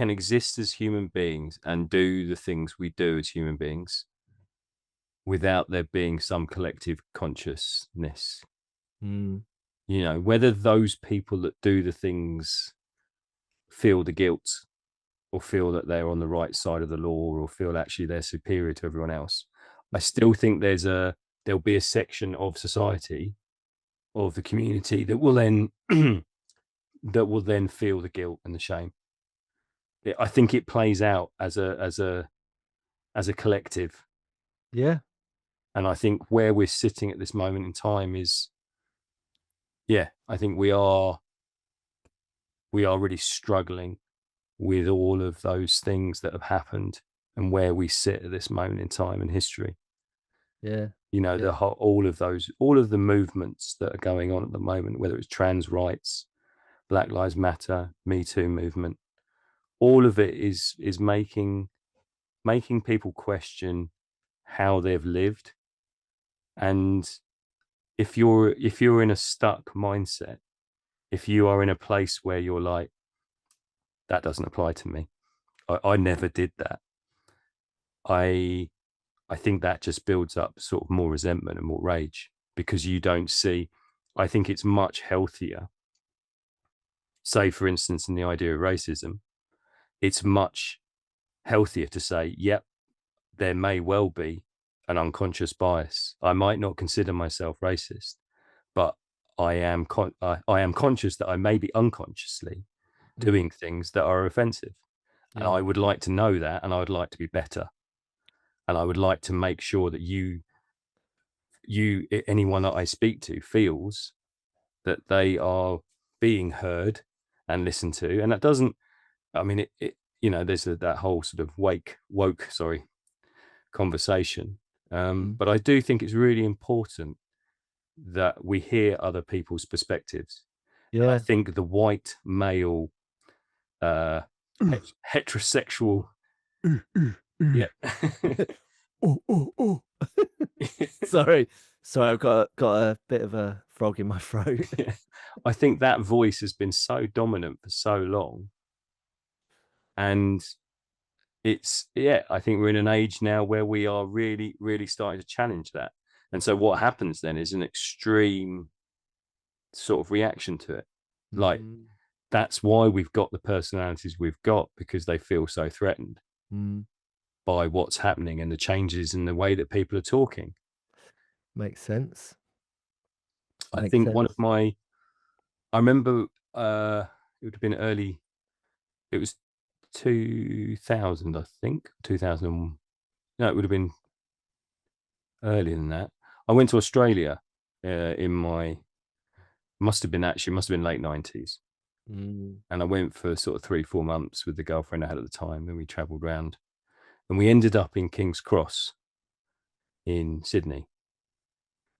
exist as human beings and do the things we do as human beings without there being some collective consciousness.
Mm.
Whether those people that do the things feel the guilt or feel that they're on the right side of the law or feel actually they're superior to everyone else, I still think there'll be a section of society, of the community, that will then feel the guilt and the shame. I think it plays out as a collective.
Yeah,
And I think where we're sitting at this moment in time is, yeah, I think we are really struggling with all of those things that have happened and where we sit at this moment in time in history.
yeah,
The
yeah,
whole, all of the movements that are going on at the moment, whether it's trans rights, Black Lives Matter, Me Too movement, all of it is making people question how they've lived, and if you're in a stuck mindset, if you are in a place where you're like, that doesn't apply to me, I never did that, I I think that just builds up sort of more resentment and more rage because you don't see. I think it's much healthier. Say, for instance, in the idea of racism, it's much healthier to say, yep, there may well be an unconscious bias. I might not consider myself racist, but I am conscious that I may be unconsciously
Mm.
doing things that are offensive, and
Yeah.
I would like to know that, and I would like to be better, and I would like to make sure that anyone that I speak to feels that they are being heard and listened to, and that doesn't. I mean, there's that whole sort of woke, sorry, conversation.
Mm.
But I do think it's really important that we hear other people's perspectives. And I
Yeah.
think the white male, uh, heterosexual, yeah,
Oh, oh, oh. Sorry. Sorry, I've got a bit of a frog in my throat.
yeah, I think that voice has been so dominant for so long, and I think we're in an age now where we are really, really starting to challenge that. And so what happens then is an extreme sort of reaction to it. Like,
Mm.
that's why we've got the personalities we've got, because they feel so threatened
Mm.
by what's happening and the changes in the way that people are talking.
Makes sense.
I
Makes
think one of
sense.
my, I remember, it would have been it was 2000, I think, 2000. No, it would have been earlier than that. I went to Australia in my, must have been late 90s.
Mm.
And I went for sort of 3, 4 months with the girlfriend I had at the time. And we traveled around and we ended up in King's Cross in Sydney.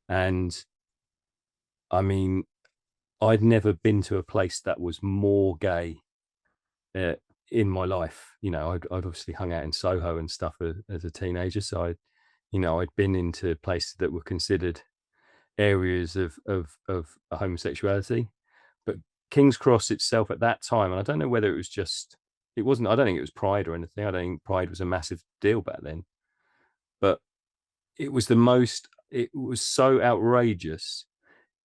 And I mean, I'd never been to a place that was more gay uh, in my life. I'd obviously hung out in Soho and stuff as a teenager. So I'd been into places that were considered areas of homosexuality. But King's Cross itself at that time, and I don't know whether it was just, it wasn't, I don't think it was Pride or anything. I don't think Pride was a massive deal back then. But it was so outrageous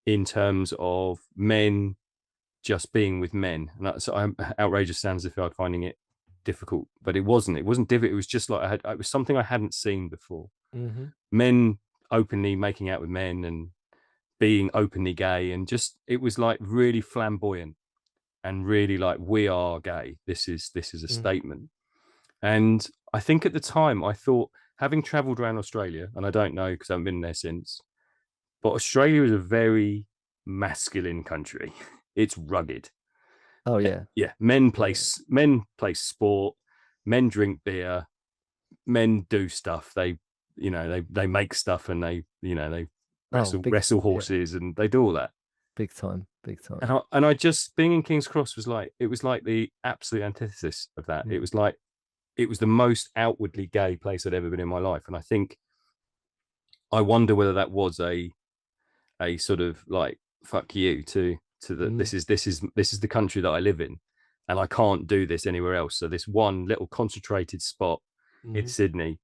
in terms of men just being with men. And that's outrageous sounds as if I'm finding it difficult, but it wasn't. It wasn't difficult. It was just like it was something I hadn't seen before.
Mhm.
Men openly making out with men and being openly gay, and just it was like really flamboyant and really like, we are gay. This is a
Mm.
statement. And I think at the time I thought, having traveled around Australia, and I don't know because I haven't been there since, but Australia is a very masculine country. It's rugged.
Oh, yeah.
Yeah,
Yeah.
men play sport, men drink beer, men do stuff. They make stuff, and they
Oh,
wrestle
yeah,
horses, and they do all that.
big time, big
And
time.
I just, being in King's Cross was like, it was like the absolute antithesis of that. It
Mm.
was like, it was the most outwardly gay place I'd ever been in my life. And I think, I wonder whether that was a sort of like, fuck you to the,
Mm.
this is the country that I live in, and I can't do this anywhere else. So this one little concentrated spot in
Mhm.
Sydney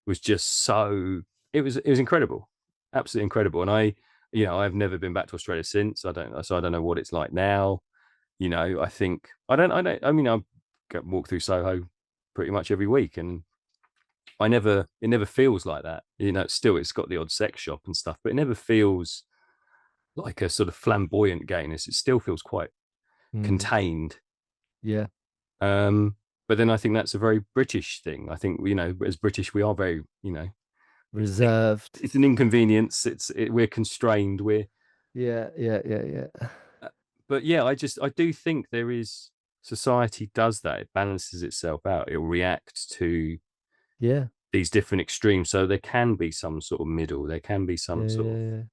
was just so, it was incredible, absolutely incredible. And I've never been back to Australia since. I don't know what it's like now. I think I mean, I walk through Soho pretty much every week, and it never feels like that. Still, it's got the odd sex shop and stuff, but it never feels like a sort of flamboyant gayness. It still feels quite
Mm.
contained.
Yeah.
Um, but then I think that's a very British thing. I think, as British, we are very,
Reserved.
it's an inconvenience. We're constrained.
Yeah, yeah, yeah, yeah.
Uh, but yeah, I do think there is, society does that. It balances itself out. It reacts to
Yeah.
these different extremes. So there can be some sort of middle. There can be
Yeah,
some sort of,
yeah, yeah.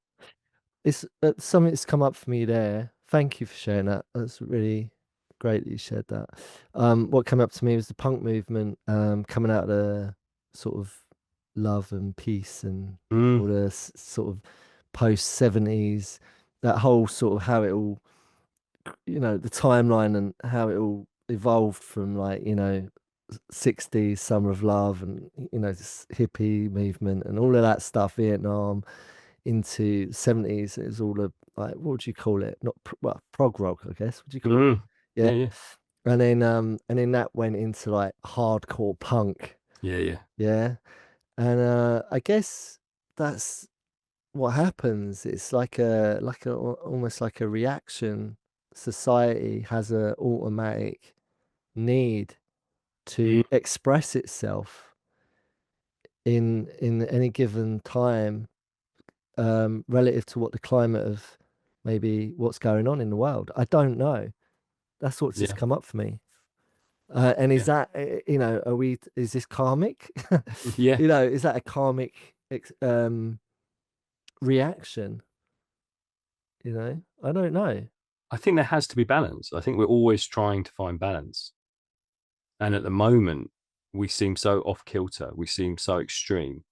It's something that's come up for me there. Thank you for sharing that. That's really great that you shared that. What came up to me was the punk movement, coming out of the sort of love and peace and
mm,
all the sort of post 70s, that whole sort of how it all, the timeline and how it all evolved from like, 60s, Summer of Love, and, this hippie movement and all of that stuff, Vietnam, into 70s. It was all like, what would you call it? Not, well, prog rock, I guess. Would you call it?
Mm.
Yeah.
Yeah, yeah,
And then that went into like hardcore punk.
yeah, yeah.
Yeah. And I guess that's what happens. It's like a almost like a reaction. Society has a automatic need
Mm.
to express itself in any given time, relative to what the climate of maybe what's going on in the world. I don't know. That's what's just
Yeah,
come up for me. And is
yeah,
that, is this karmic?
yeah.
Is that a karmic reaction? I don't know.
I think there has to be balance. I think we're always trying to find balance. And at the moment, we seem so off kilter. We seem so extreme.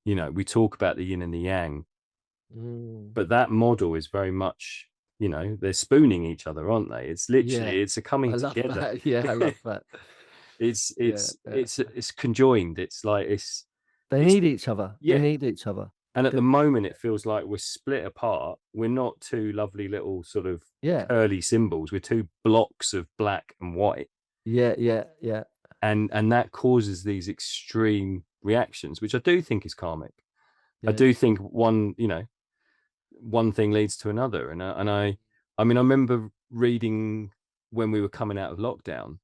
We talk about the yin and the yang,
Mm,
but that model is very much, they're spooning each other, aren't they? It's
yeah,
literally, it's a
I
coming
love
together.
that. Yeah, I love that.
it's
Yeah,
it's
yeah.
it's conjoined. It's like
They
it's
need each other. They
yeah.
need each other.
And at the
The-
moment, it feels like we're split apart. We're not two lovely little sort of
yeah,
curly symbols. We're two blocks of black and white,
yeah, yeah, yeah,
and that causes these extreme reactions, which I do think is karmic. I
yeah.
do think one thing leads to another, I mean, I remember reading when we were coming out of lockdown.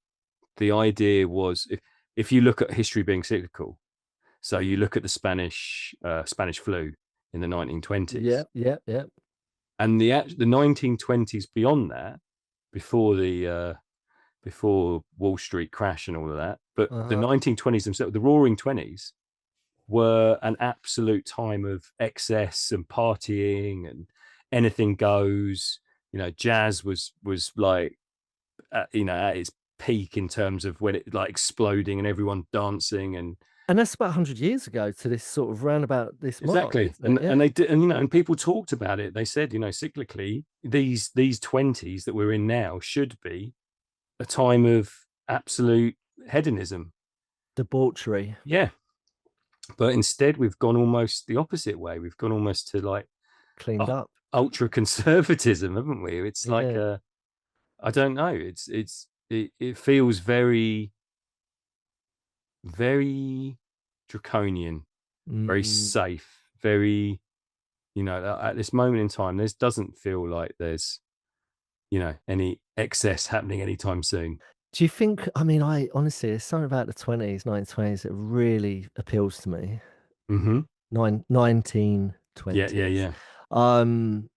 The idea was if you look at history being cyclical, so you look at the Spanish flu in the 1920s,
Yeah, yeah, yeah.
and the 1920s beyond that, before before Wall Street crash and all of that, but the
Uh-huh.
1920s themselves, the Roaring Twenties, were an absolute time of excess and partying and anything goes. Jazz was like at its peak in terms of when it like exploding and everyone dancing and
And that's about 100 years ago to this sort of roundabout this mark,
exactly.
isn't it?
And
Yeah.
they did, and people talked about it. They said, cyclically, these 20s that we're in now should be a time of absolute hedonism.
Debauchery,
Yeah. But instead we've gone almost the opposite way. We've gone almost to like
cleaned up.
ultra conservatism, haven't we? It's like
Yeah.
I don't know. It feels very, very draconian, very
Mm.
safe, very, at this moment in time, this doesn't feel like there's, any excess happening anytime soon.
Do you think, I mean, I honestly, there's something about the 20s, 1920s that really appeals to me.
Mm-hmm.
Nineteen
Yeah, yeah,
twenties.
yeah.
Um,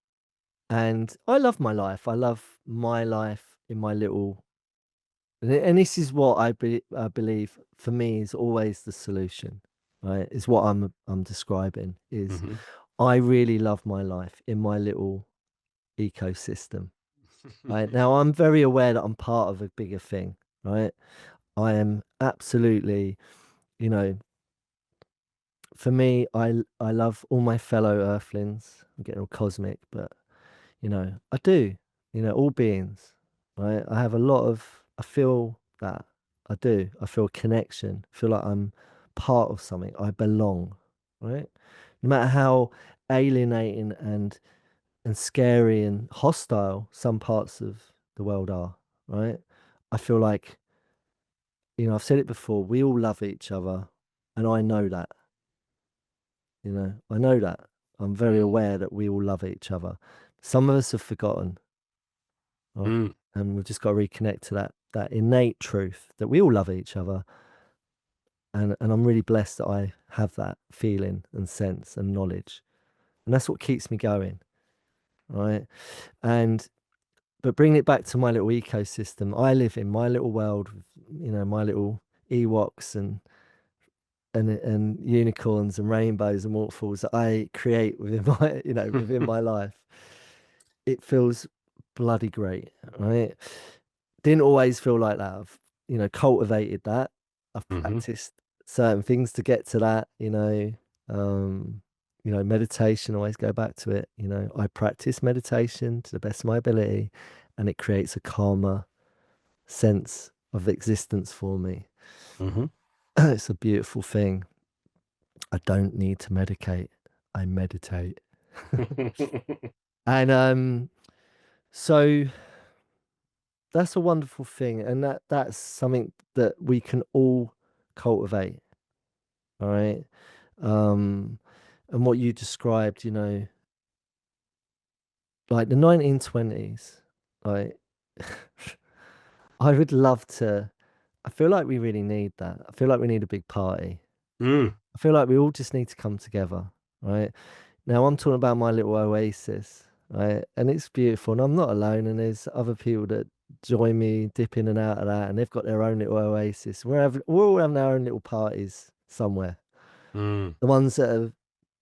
and I love my life. I love my life in my little, and this is what I believe for me is always the solution, right? Is what I'm describing is
Mm-hmm.
I really love my life in my little ecosystem. Right now, I'm very aware that I'm part of a bigger thing, right? I am absolutely, you know, for me, I love all my fellow Earthlings. I'm getting all cosmic, but I do. All beings, right? I feel that. I do. I feel connection. I feel like I'm part of something. I belong, right? No matter how alienating and scary and hostile some parts of the world are, right? I feel like, I've said it before, we all love each other, and I know that, I know that. I'm very
Mm.
aware that we all love each other. Some of us have forgotten, right?
Mm.
And we've just got to reconnect to that innate truth that we all love each other. And I'm really blessed that I have that feeling and sense and knowledge. And that's what keeps me going, right? And but bringing it back to my little ecosystem, I live in my little world with, my little Ewoks and unicorns and rainbows and waterfalls that I create within my, within my life. It feels bloody great, right? Didn't always feel like that. I've, cultivated that. I've
Mm-hmm.
practiced certain things to get to that, Um, You know, meditation, always go back to it. You know, I practice meditation to the best of my ability, and it creates a calmer sense of existence for me.
Hmm.
It's a beautiful thing. I don't need to medicate. I meditate. And so that's a wonderful thing, and that's something that we can all cultivate, all right? Um and what you described, you know, like the 1920s, like I would love to. I feel like we really need that. I feel like we need a big party.
Mm.
I feel like we all just need to come together, right? Now I'm talking about my little oasis, right? And it's beautiful, and I'm not alone. And there's other people that join me, dip in and out of that, and they've got their own little oasis. We're all having our own little parties somewhere.
Mm.
The ones that have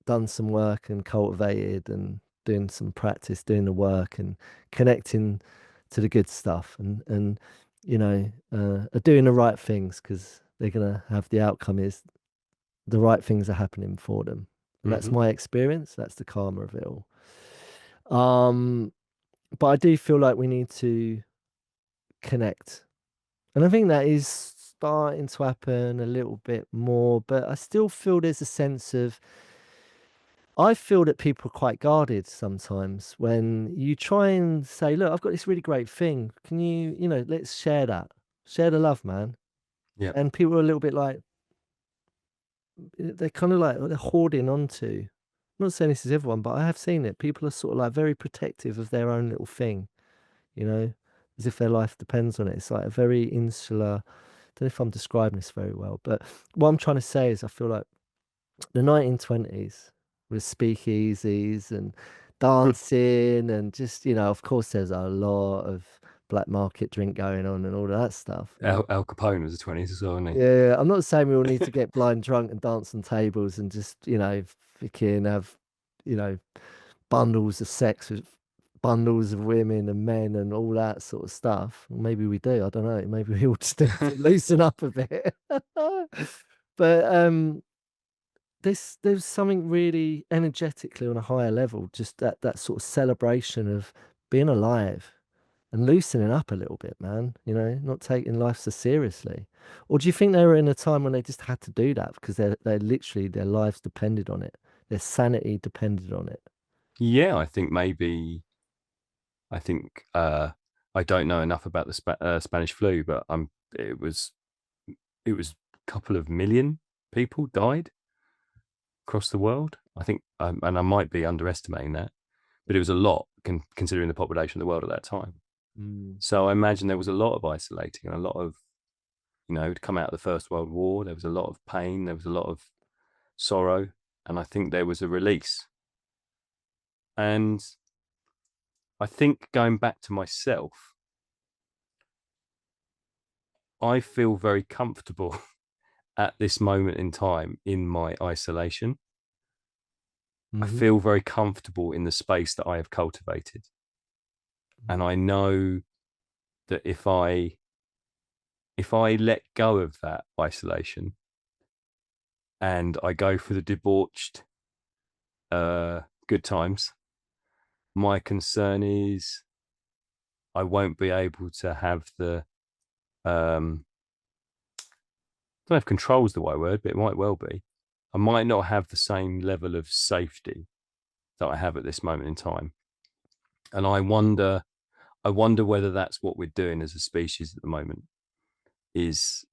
done some work and cultivated and doing some practice, doing the work and connecting to the good stuff, and you know, are doing the right things because they're gonna have the outcome is the right things are happening for them. And that's
Hmm.
my experience. That's the karma of it all. Um, but I do feel like we need to connect. And I think that is starting to happen a little bit more, but I still feel there's a sense of, I feel that people are quite guarded sometimes when you try and say, look, I've got this really great thing. Can you, you know, let's share that. Share the love, man.
Yeah.
And people are a little bit like, they're kind of like they're hoarding onto. I'm not saying this is everyone, but I have seen it. People are sort of like very protective of their own little thing, you know, as if their life depends on it. It's like a very insular. I don't know if I'm describing this very well, but what I'm trying to say is I feel like the 1920s with speakeasies and dancing and just, you know, of course, there's a lot of black market drink going on and all of that stuff.
Al Capone was the 20s as well, wasn't he?
Yeah, I'm not saying we all need to get blind drunk and dance on tables and just, you know, freaking have, you know, bundles of sex with bundles of women and men and all that sort of stuff. Maybe we do. I don't know. Maybe we all just need to loosen up a bit. But there's something really energetically on a higher level, just that sort of celebration of being alive and loosening up a little bit, man. You know, not taking life so seriously. Or do you think they were in a time when they just had to do that because they literally their lives depended on it, their sanity depended on it?
Yeah, I think maybe. I think I don't know enough about the Spanish flu, but it was it was a couple of million people died across the world. I think, and I might be underestimating that, but it was a lot considering the population of the world at that time.
Mm.
So I imagine there was a lot of isolating and a lot of, to come out of the First World War. There was a lot of pain. There was a lot of sorrow, and I think there was a release. And I think going back to myself, I feel very comfortable at this moment in time in my isolation. I
Hmm.
feel very comfortable in the space that I have cultivated. And I know that if I let go of that isolation and I go for the debauched good times, my concern is I won't be able to have the I don't know if control is the right word, but it might well be. I might not have the same level of safety that I have at this moment in time. And I wonder whether that's what we're doing as a species at the moment. Is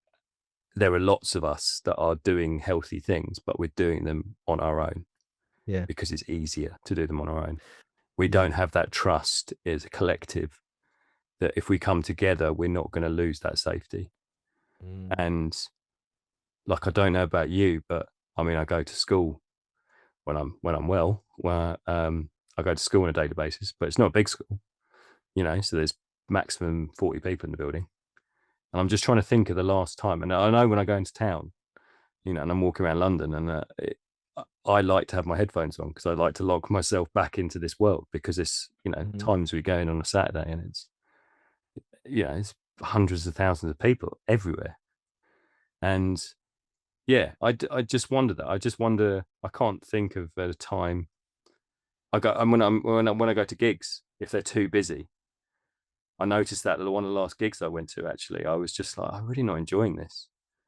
there are lots of us that are doing healthy things, but we're doing them on our own
Yeah,
because it's easier to do them on our own. We
yeah.
don't have that trust as a collective that if we come together, we're not going to lose that safety.
Mm.
And like, I don't know about you, but I mean, I go to school when I'm well, where I go to school on a daily basis, but it's not a big school, so there's maximum 40 people in the building. And I'm just trying to think of the last time. And I know when I go into town, and I'm walking around London, and I like to have my headphones on because I like to log myself back into this world because it's,
Mhm.
times we go in on a Saturday and it's hundreds of thousands of people everywhere. And Yeah, I just wonder that. I just wonder. I can't think of at a time. I go and when I go to gigs, if they're too busy, I noticed that one of the last gigs I went to, actually, I was just like, I'm really not enjoying this.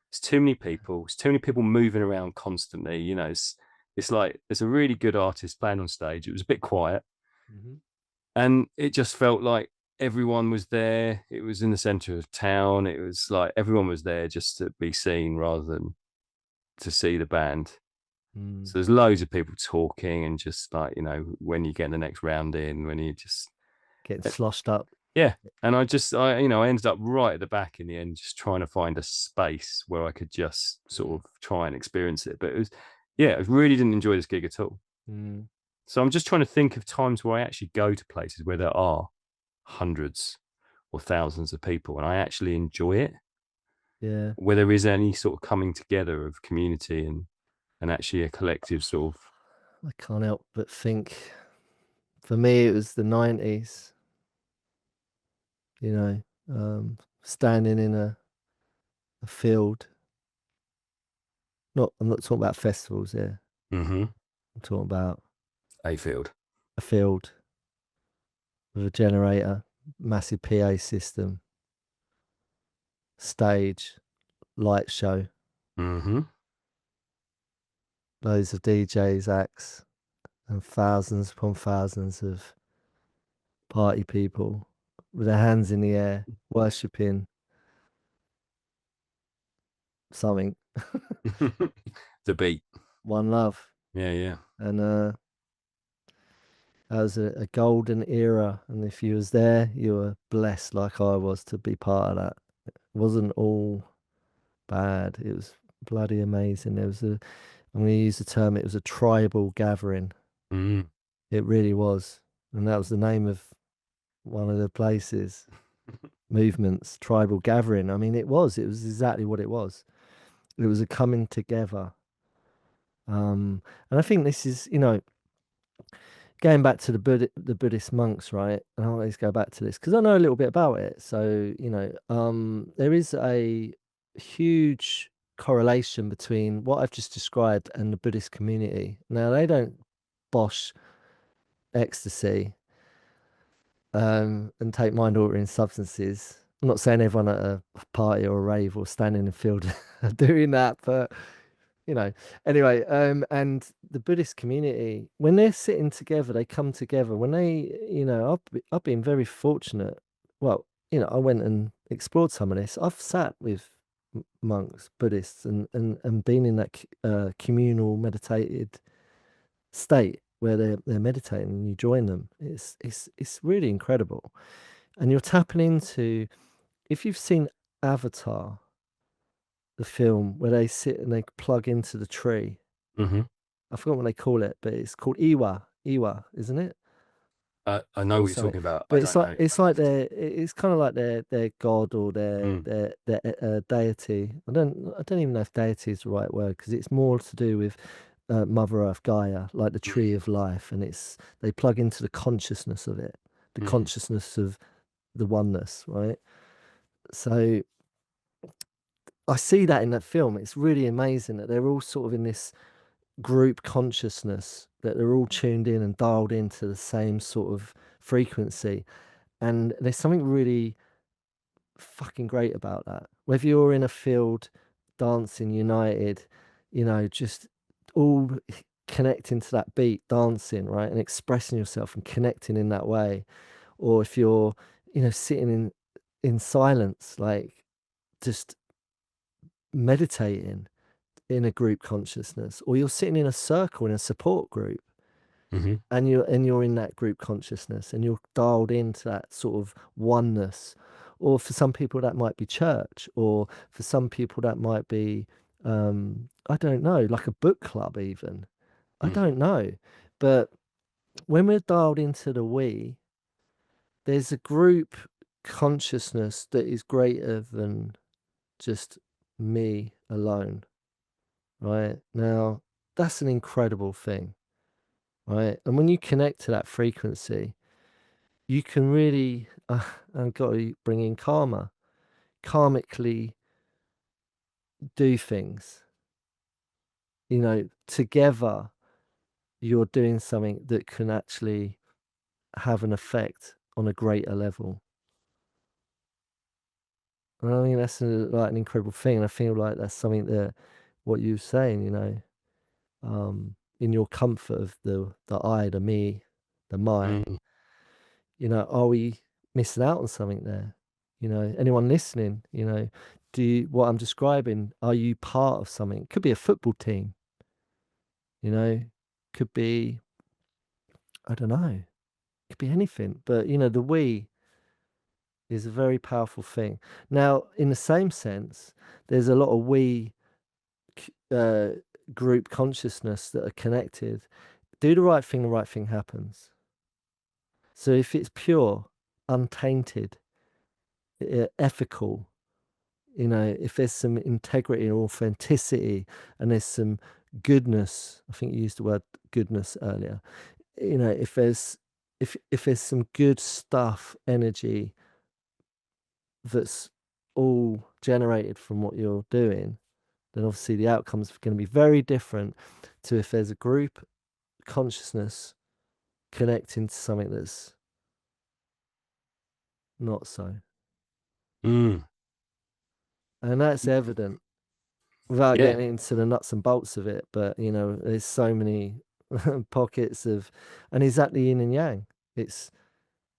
It's too many people. It's too many people moving around constantly. It's like there's a really good artist playing on stage. It was a bit quiet,
Mhm.
and it just felt like everyone was there. It was in the center of town. It was like everyone was there just to be seen rather than to see the band.
Mm.
So there's loads of people talking and just like, when you get the next round in, when you just,
Getting sloshed up.
yeah. And I ended up right at the back in the end, just trying to find a space where I could just
Mm.
sort of try and experience it. But yeah, I really didn't enjoy this gig at all.
Mm.
So I'm just trying to think of times where I actually go to places where there are hundreds or thousands of people and I actually enjoy it,
Yeah.
where there is any sort of coming together of community and actually a collective sort of.
I can't help but think, for me, it was the 90s, you know, standing in a field. I'm not talking about festivals here.
Mm-hmm.
I'm talking about
Ayfield.
a field with a generator, massive PA system, stage, light show,
Mm-hmm.
loads of DJs, acts, and thousands upon thousands of party people with their hands in the air, worshipping something,
The beat.
one love.
Yeah, yeah.
And that was a golden era. And if you was there, you were blessed like I was to be part of that. It wasn't all bad. It was bloody amazing. I'm going to use the term, it was a tribal gathering.
Mm.
It really was. And that was the name of one of the places, movements, tribal gathering. I mean, it was exactly what it was. It was a coming together. And I think this is, going back to the Buddhist monks, right? And I always go back to this because I know a little bit about it. So, there is a huge correlation between what I've just described and the Buddhist community. Now, they don't bosh ecstasy and take mind altering substances. I'm not saying everyone at a party or a rave or standing in the field are doing that, but you know anyway, and the Buddhist community, when they're sitting together, they come together. When they, I've been very fortunate. Well, I went and explored some of this. I've sat with monks, Buddhists, and been in that communal meditated state where they're meditating and you join them. It's really incredible, and you're tapping into, if you've seen Avatar, the film, where they sit and they plug into the tree.
Mm-hmm.
I forgot what they call it, but it's called Iwa, isn't it?
I know
Or
what you're
something.
talking about. I
But
don't know.
it's like it's kind of like their god or
Mm.
their deity. I don't even know if deity is the right word because it's more to do with Mother Earth, Gaia, like the tree
Mm.
of life, and they plug into the consciousness of it, the
Mm.
consciousness of the oneness, right? So I see that in that film. It's really amazing that they're all sort of in this group consciousness, that they're all tuned in and dialed into the same sort of frequency. And there's something really fucking great about that. Whether you're in a field dancing united, just all connecting to that beat, dancing, right? And expressing yourself and connecting in that way. Or if you're, sitting in silence, like just meditating in a group consciousness, or you're sitting in a circle in a support group
Mm-hmm.
and you're in that group consciousness and you're dialed into that sort of oneness. Or for some people that might be church, or for some people that might be I don't know, like a book club even. I
Mm.
don't know. But when we're dialed into the we, there's a group consciousness that is greater than just me alone, right? Now, that's an incredible thing, right? And when you connect to that frequency, you can really, I've got to bring in, karmically do things, together you're doing something that can actually have an effect on a greater level. And I think that's like an incredible thing. And I feel like that's something that what you're saying, in your comfort of the I, the me, the my,
Mm.
are we missing out on something there? Anyone listening, do you, what I'm describing, are you part of something? Could be a football team, you know, could be, I don't know, could be anything. But the we is a very powerful thing. Now, in the same sense, there's a lot of we c- uh, group consciousness that are connected. Do the right thing happens. So if it's pure, untainted, ethical, if there's some integrity and authenticity and there's some goodness, I think you used the word goodness earlier. If there's some good stuff, energy that's all generated from what you're doing, then obviously the outcome's going to be very different to if there's a group consciousness connecting to something that's not so.
Mm.
And that's evident without
Yeah.
getting into the nuts and bolts of it. But, there's so many pockets of, and exactly yin and yang. It's,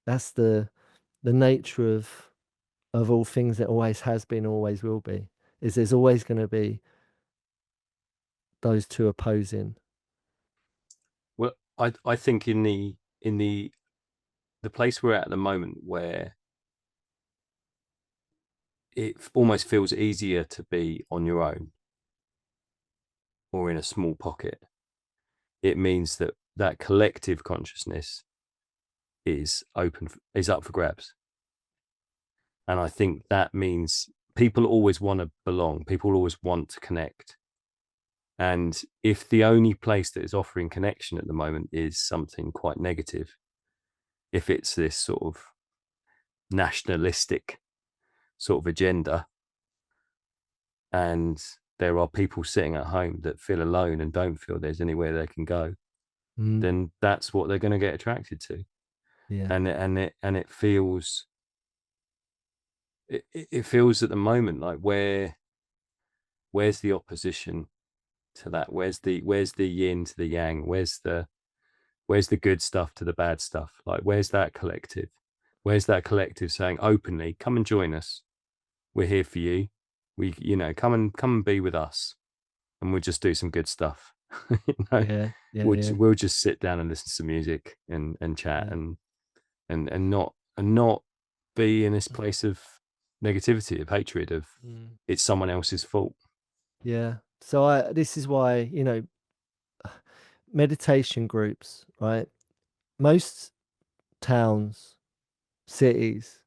that's the nature of all things that always has been, always will be, is there's always going to be those two opposing.
Well, I think in the place we're at the moment, where it almost feels easier to be on your own or in a small pocket, it means that that collective consciousness is up for grabs. And I think that means people always want to belong, people always want to connect. And if the only place that is offering connection at the moment is something quite negative, if it's this sort of nationalistic sort of agenda, and there are people sitting at home that feel alone and don't feel there's anywhere they can go,
Mm,
then that's what they're going to get attracted to.
yeah.
And it feels, it feels at the moment like, where's the opposition to that? Where's the yin to the yang? Where's the good stuff to the bad stuff? Like, where's that collective? Where's that collective saying openly, come and join us, we're here for you, come and be with us, and we'll just do some good stuff. you know
Yeah. Yeah.
we'll,
Yeah.
we'll just sit down and listen to music and chat,
Yeah.
and not be in this place of negativity, of hatred, of
Mm.
it's someone else's fault.
Yeah. So this is why, meditation groups, right? Most towns, cities,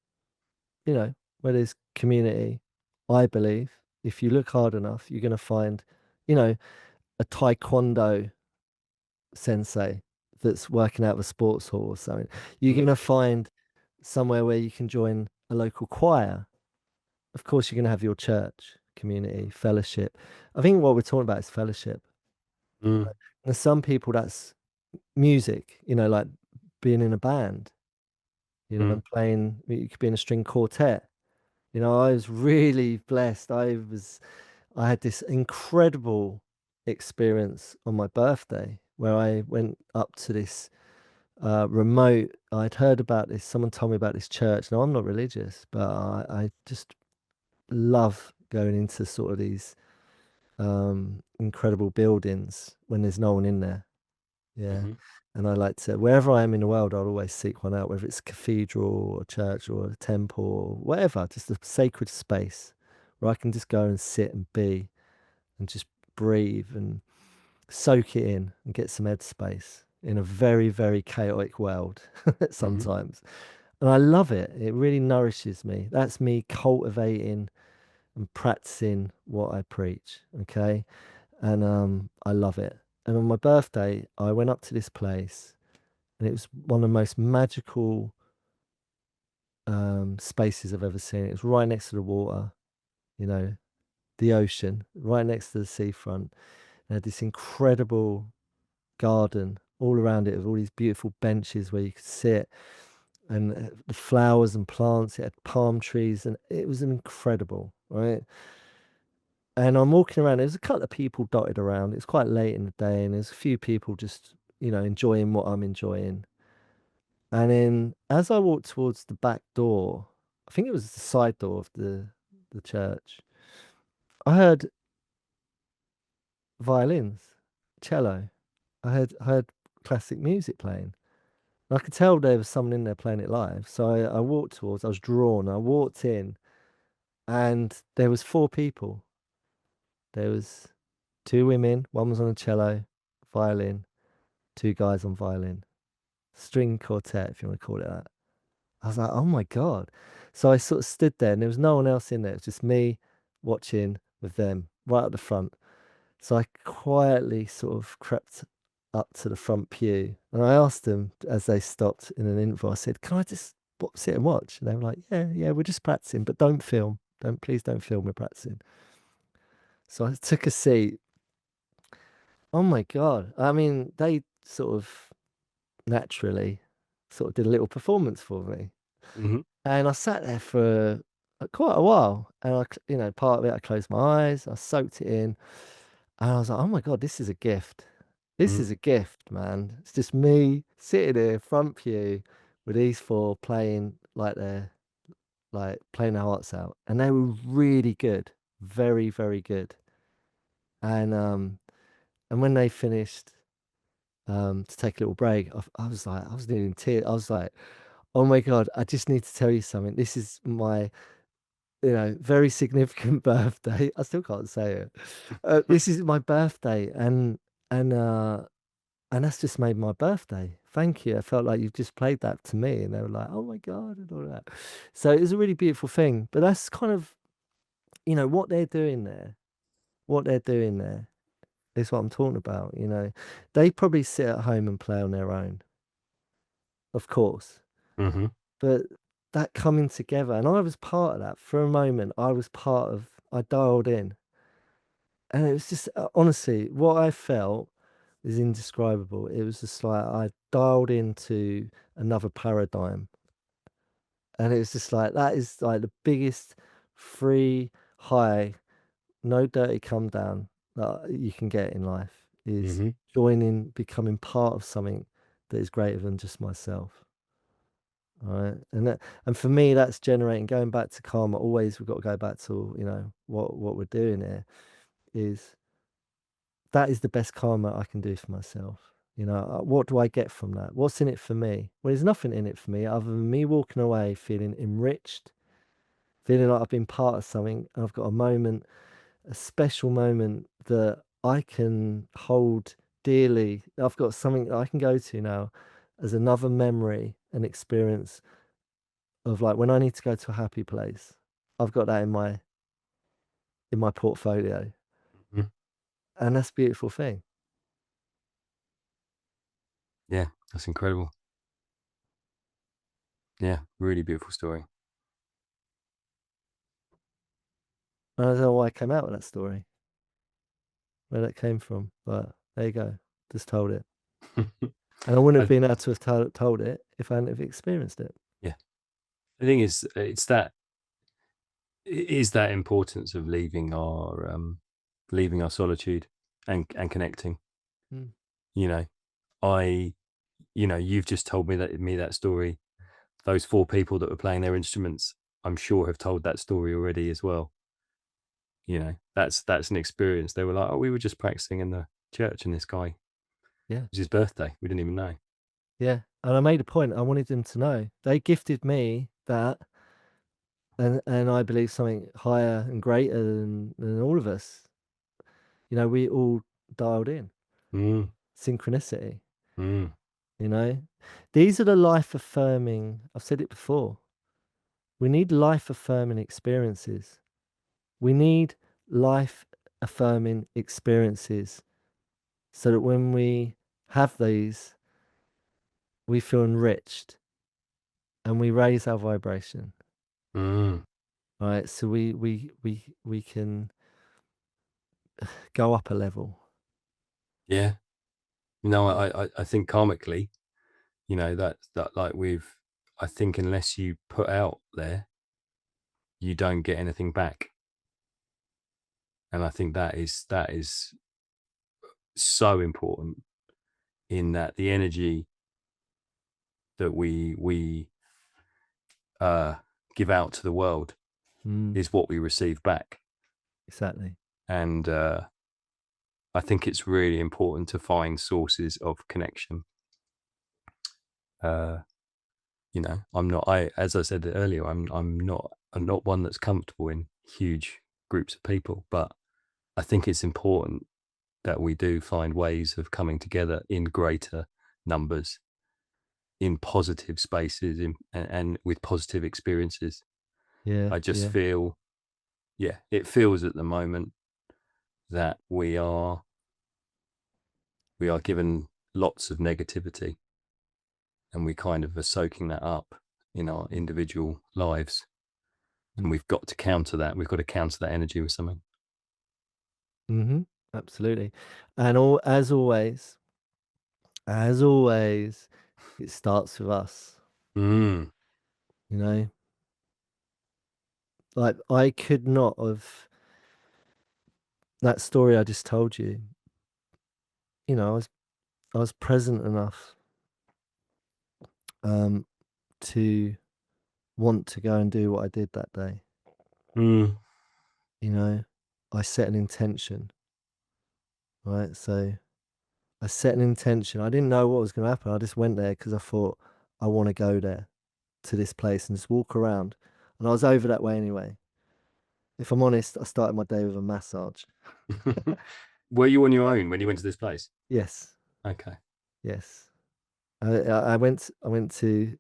where there's community, I believe, if you look hard enough, you're going to find, you know, a taekwondo sensei that's working out of a sports hall or something. You're
Mm.
going to find somewhere where you can join a local choir. Of course, you're going to have your church, community, fellowship. I think what we're talking about is fellowship.
Mm.
Right? And some people, that's music, like being in a band,
Mm.
and playing, you could be in a string quartet. I was really blessed. I had this incredible experience on my birthday where I went up to this remote. I'd heard about this. Someone told me about this church. Now, I'm not religious, but I just love going into sort of these incredible buildings when there's no one in there. Yeah.
Mm-hmm.
And I like to, wherever I am in the world, I'll always seek one out, whether it's a cathedral or a church or a temple or whatever, just a sacred space where I can just go and sit and be and just breathe and soak it in and get some headspace in a very, very chaotic world
Mm-hmm.
sometimes. And I love it. It really nourishes me. That's me cultivating and practicing what I preach. Okay. And I love it. And on my birthday, I went up to this place and it was one of the most magical spaces I've ever seen. It was right next to the water, you know, the ocean, right next to the seafront. They had this incredible garden all around it with all these beautiful benches where you could sit, and the flowers and plants. It had palm trees, and it was incredible, right? And I'm walking around. There's a couple of people dotted around. It's quite late in the day, and there's a few people just, enjoying what I'm enjoying. And then as I walked towards the back door, I think it was the side door of the church, I heard violins, cello. I heard classic music playing. And I could tell there was someone in there playing it live. So I walked towards. I was drawn. I walked in, and there was four people. There was two women. One was on a cello, violin. Two guys on violin. String quartet, if you want to call it that. I was like, oh my God. So I sort of stood there, and there was no one else in there. It was just me watching with them right at the front. So I quietly sort of crept up to the front pew, and I asked them as they stopped in an interval. I said, "Can I just sit and watch?" And they were like, "Yeah, yeah, we're just practicing, but don't film. Please don't film. We're practicing." So I took a seat. Oh my God. I mean, they sort of naturally sort of did a little performance for me.
Hmm.
And I sat there for quite a while. And part of it, I closed my eyes, I soaked it in, and I was like, oh my God, this is a gift. This
Mm.
is a gift, man. It's just me sitting here, front pew, with these four playing like they're like playing their hearts out. And they were really good. Very, very good. And when they finished, to take a little break, I was like, I was nearly in tears. I was like, oh my God, I just need to tell you something. This is my, very significant birthday. I still can't say it. This is my birthday, and and that's just made my birthday. Thank you. I felt like you've just played that to me, and they were like, "Oh my God," and all that. So it was a really beautiful thing. But that's kind of, what they're doing there. What they're doing there is what I'm talking about. They probably sit at home and play on their own, of course.
Hmm.
But that coming together, and I was part of that for a moment. I dialed in, and it was just, honestly, what I felt is indescribable. It was just like I dialed into another paradigm, and it was just like that is like the biggest free high, no dirty come down that you can get in life is
Hmm.
joining, becoming part of something that is greater than just myself. Right. And for me, that's generating, going back to karma. Always we've got to go back to, what we're doing here is that is the best karma I can do for myself. What do I get from that? What's in it for me? Well, there's nothing in it for me other than me walking away feeling enriched, feeling like I've been part of something. And I've got a moment, a special moment that I can hold dearly. I've got something that I can go to now as another memory and experience of like when I need to go to a happy place. I've got that in my portfolio,
Hmm.
and that's a beautiful thing.
Yeah, that's incredible. Yeah, really beautiful story.
And I don't know why I came out with that story, where that came from, but there you go. Just told it. And I wouldn't have
I,
been able to have told it if I hadn't have experienced it.
yeah, the thing is, it is that importance of leaving our solitude and connecting.
Mm.
You know, I, you've just told me that story. Those four people that were playing their instruments, I'm sure, have told that story already as well. That's an experience. They were like, oh, we were just practicing in the church, and this guy, it
Yeah.
was his birthday. We didn't even know.
Yeah. And I made a point. I wanted them to know. They gifted me that, and I believe something higher and greater than all of us. We all dialed in.
Mm,
Synchronicity.
mm,
You know, these are the life affirming, I've said it before. We need life affirming experiences. We need life affirming experiences so that when we have these, we feel enriched and we raise our vibration.
mm.
Right. So we can go up a level.
Yeah. I think karmically, that like I think unless you put out there, you don't get anything back. And I think that is so important, in that the energy that we uh give out to the world
Mm,
is what we receive back.
exactly.
And I think it's really important to find sources of connection. uh I'm not, as I said earlier, I'm not one that's comfortable in huge groups of people, but I think it's important that we do find ways of coming together in greater numbers, in positive spaces, and with positive experiences.
Yeah,
I just
yeah.
feel, yeah, it feels at the moment that we are given lots of negativity, and we kind of are soaking that up in our individual lives. And we've got to counter that. We've got to counter that energy with something.
Mhm. Absolutely. And all as always, it starts with us,
Mm,
you know? Like, I could not have that story I just told you, I was present enough, um, to want to go and do what I did that day,
mm,
you know? I set an intention, right? So, I set an intention. I didn't know what was gonna happen. I just went there because I thought, "I wanna go there to this place and just walk around." And I was over that way anyway. If I'm honest, I started my day with a massage.
Were you on your own when you went to this place?
Yes,
Okay.
yes. I went to,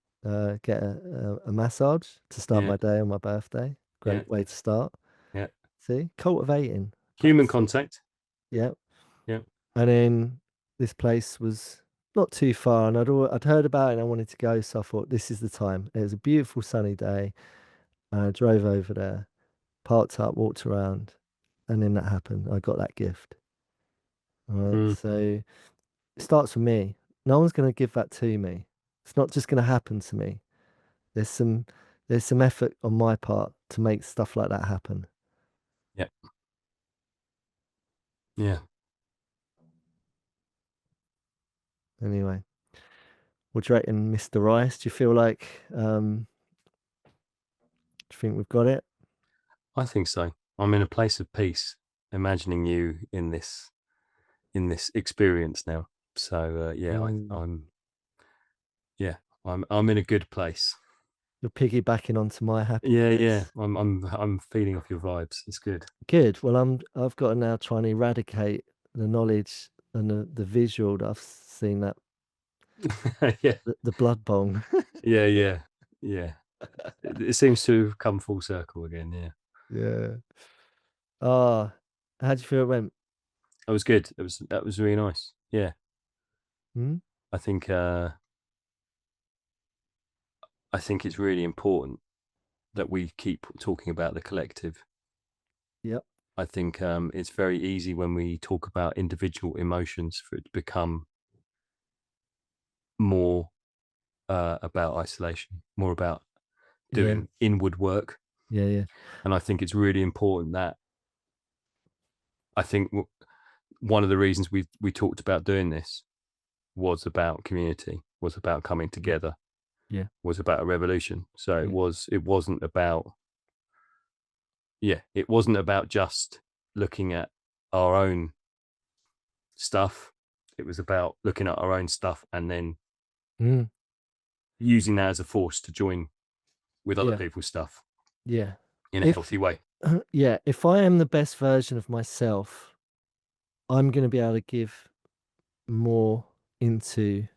get a massage to start
Yeah.
my day on my birthday.
Yeah.
Great way to start.
Yeah.
See? Cultivating.
Human
That's
contact.
yeah.
Yeah.
And then this place was not too far, and I'd heard about it and I wanted to go, so I thought, "This is the time." It was a beautiful sunny day, and I drove over there, parked up, walked around, and then that happened. I got that gift. Alright,
Mm,
so it starts with me. No one's gonna give that to me. It's not just gonna happen to me. There's some there's some effort on my part to make stuff like that happen.
yeah. Yeah.
Anyway, what do you reckon, Mr. Rice? Do you feel like do you think we've got it?
I think so. I'm in a place of peace, imagining you in this experience now. So yeah,
Ooh.
yeah, I'm in a good place.
You're piggybacking onto my
Yeah, yeah.
happiness.
I'm feeding off your vibes. It's good.
Good. Well, I've got to now try and eradicate the knowledge and the visual that I've seen that
Yeah,
the blood bong.
yeah, yeah, yeah. It seems to have come full circle again. Yeah,
Yeah. Ah, how do you feel it went?
that was good. That was really nice. Yeah,
Hmm?
I think uh, I think it's really important that we keep talking about the collective.
Yep.
I think it's very easy when we talk about individual emotions for it to become more about isolation, more about
Yeah.
doing inward work.
Yeah. Yeah.
And I think it's really important that I think one of the reasons we talked about doing this was about community, was about coming
Yeah.
together,
Yeah.
was about a revolution. So
Yeah.
it wasn't about, yeah, it wasn't about just looking at our own stuff. It was about looking at our own stuff and then
Mm.
using that as a force to join with other
Yeah.
people's stuff
Yeah.
in a
If
healthy way.
yeah, if I am the best version of myself, I'm going to be able to give more into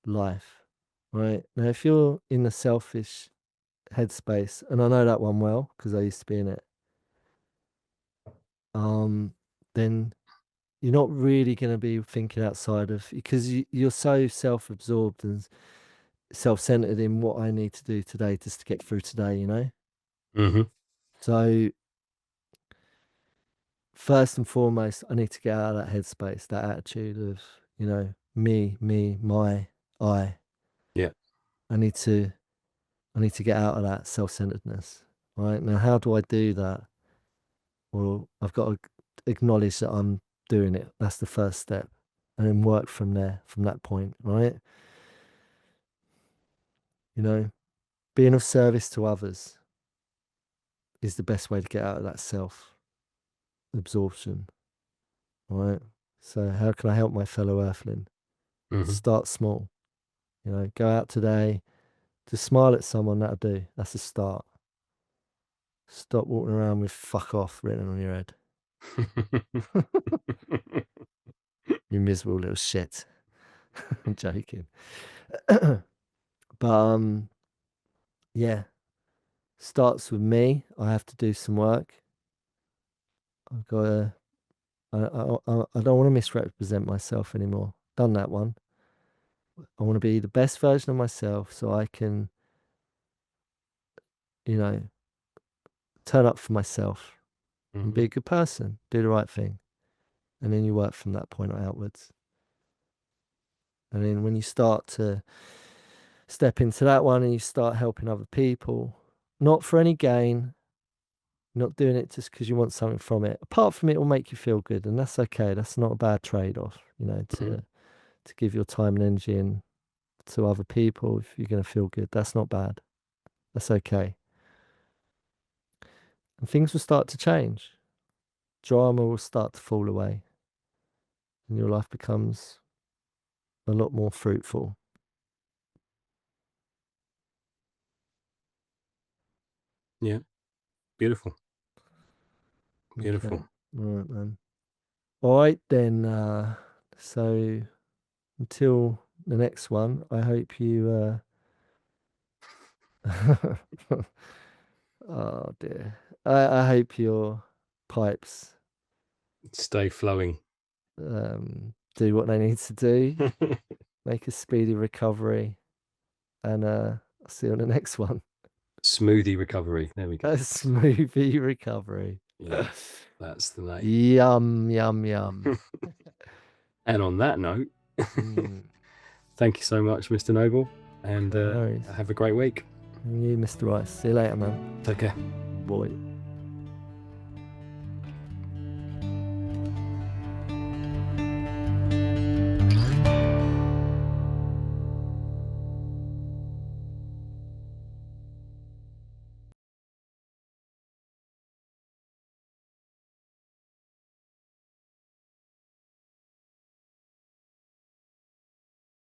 life. Right now, if you're in the selfish headspace, and I know that one well because I used to be in it, um, then you're not really going to be thinking outside of because you're so self-absorbed and self-centered in what I need to do today just to get through today.
Hmm.
So first and foremost, I need to get out of that headspace, that attitude of, you know, me, my, I.
Yeah.
I need to get out of that self-centeredness. Right now, how do I do that? Well, I've got to acknowledge that I'm doing it. That's the first step, and then work from there, from that point. Right? You know, being of service to others is the best way to get out of that self absorption. Right? So, how can I help my fellow Earthling?
Hmm.
Start small. You know, go out today, just smile at someone. That'll do. That's a start. Stop walking around with "fuck off" written on your head. You miserable little shit. I'm joking. But yeah, starts with me. I have to do some work. I've got to. I don't want to misrepresent myself anymore. Done that one. I want to be the best version of myself, so I can, you know, turn up for myself and be
Hmm.
a good person, do the right thing, and then you work from that point outwards. And then when you start to step into that one and you start helping other people, not for any gain, not doing it just because you want something from it. Apart from it will make you feel good, and that's okay. That's not a bad trade-off, you know,
Hmm.
to give your time and energy in to other people if you're going to feel good. That's not bad. That's okay. And things will start to change. Drama will start to fall away, and your life becomes a lot more fruitful.
Yeah. Beautiful.
Okay.
Beautiful.
All right, man. All right, then. So until the next one, I hope you. Oh dear. I hope your pipes
Stay flowing.
do what they need to do, make a speedy recovery, and I'll see you on the next one.
Smoothie recovery. There we go.
A smoothie recovery.
Yeah. That's the name.
Yum, yum, yum.
And on that note,
Mm,
thank you so much, Mr. Noble, and
no worries.
have a great week.
And you, Mr. Rice. See you later, man.
Take care.
Boy.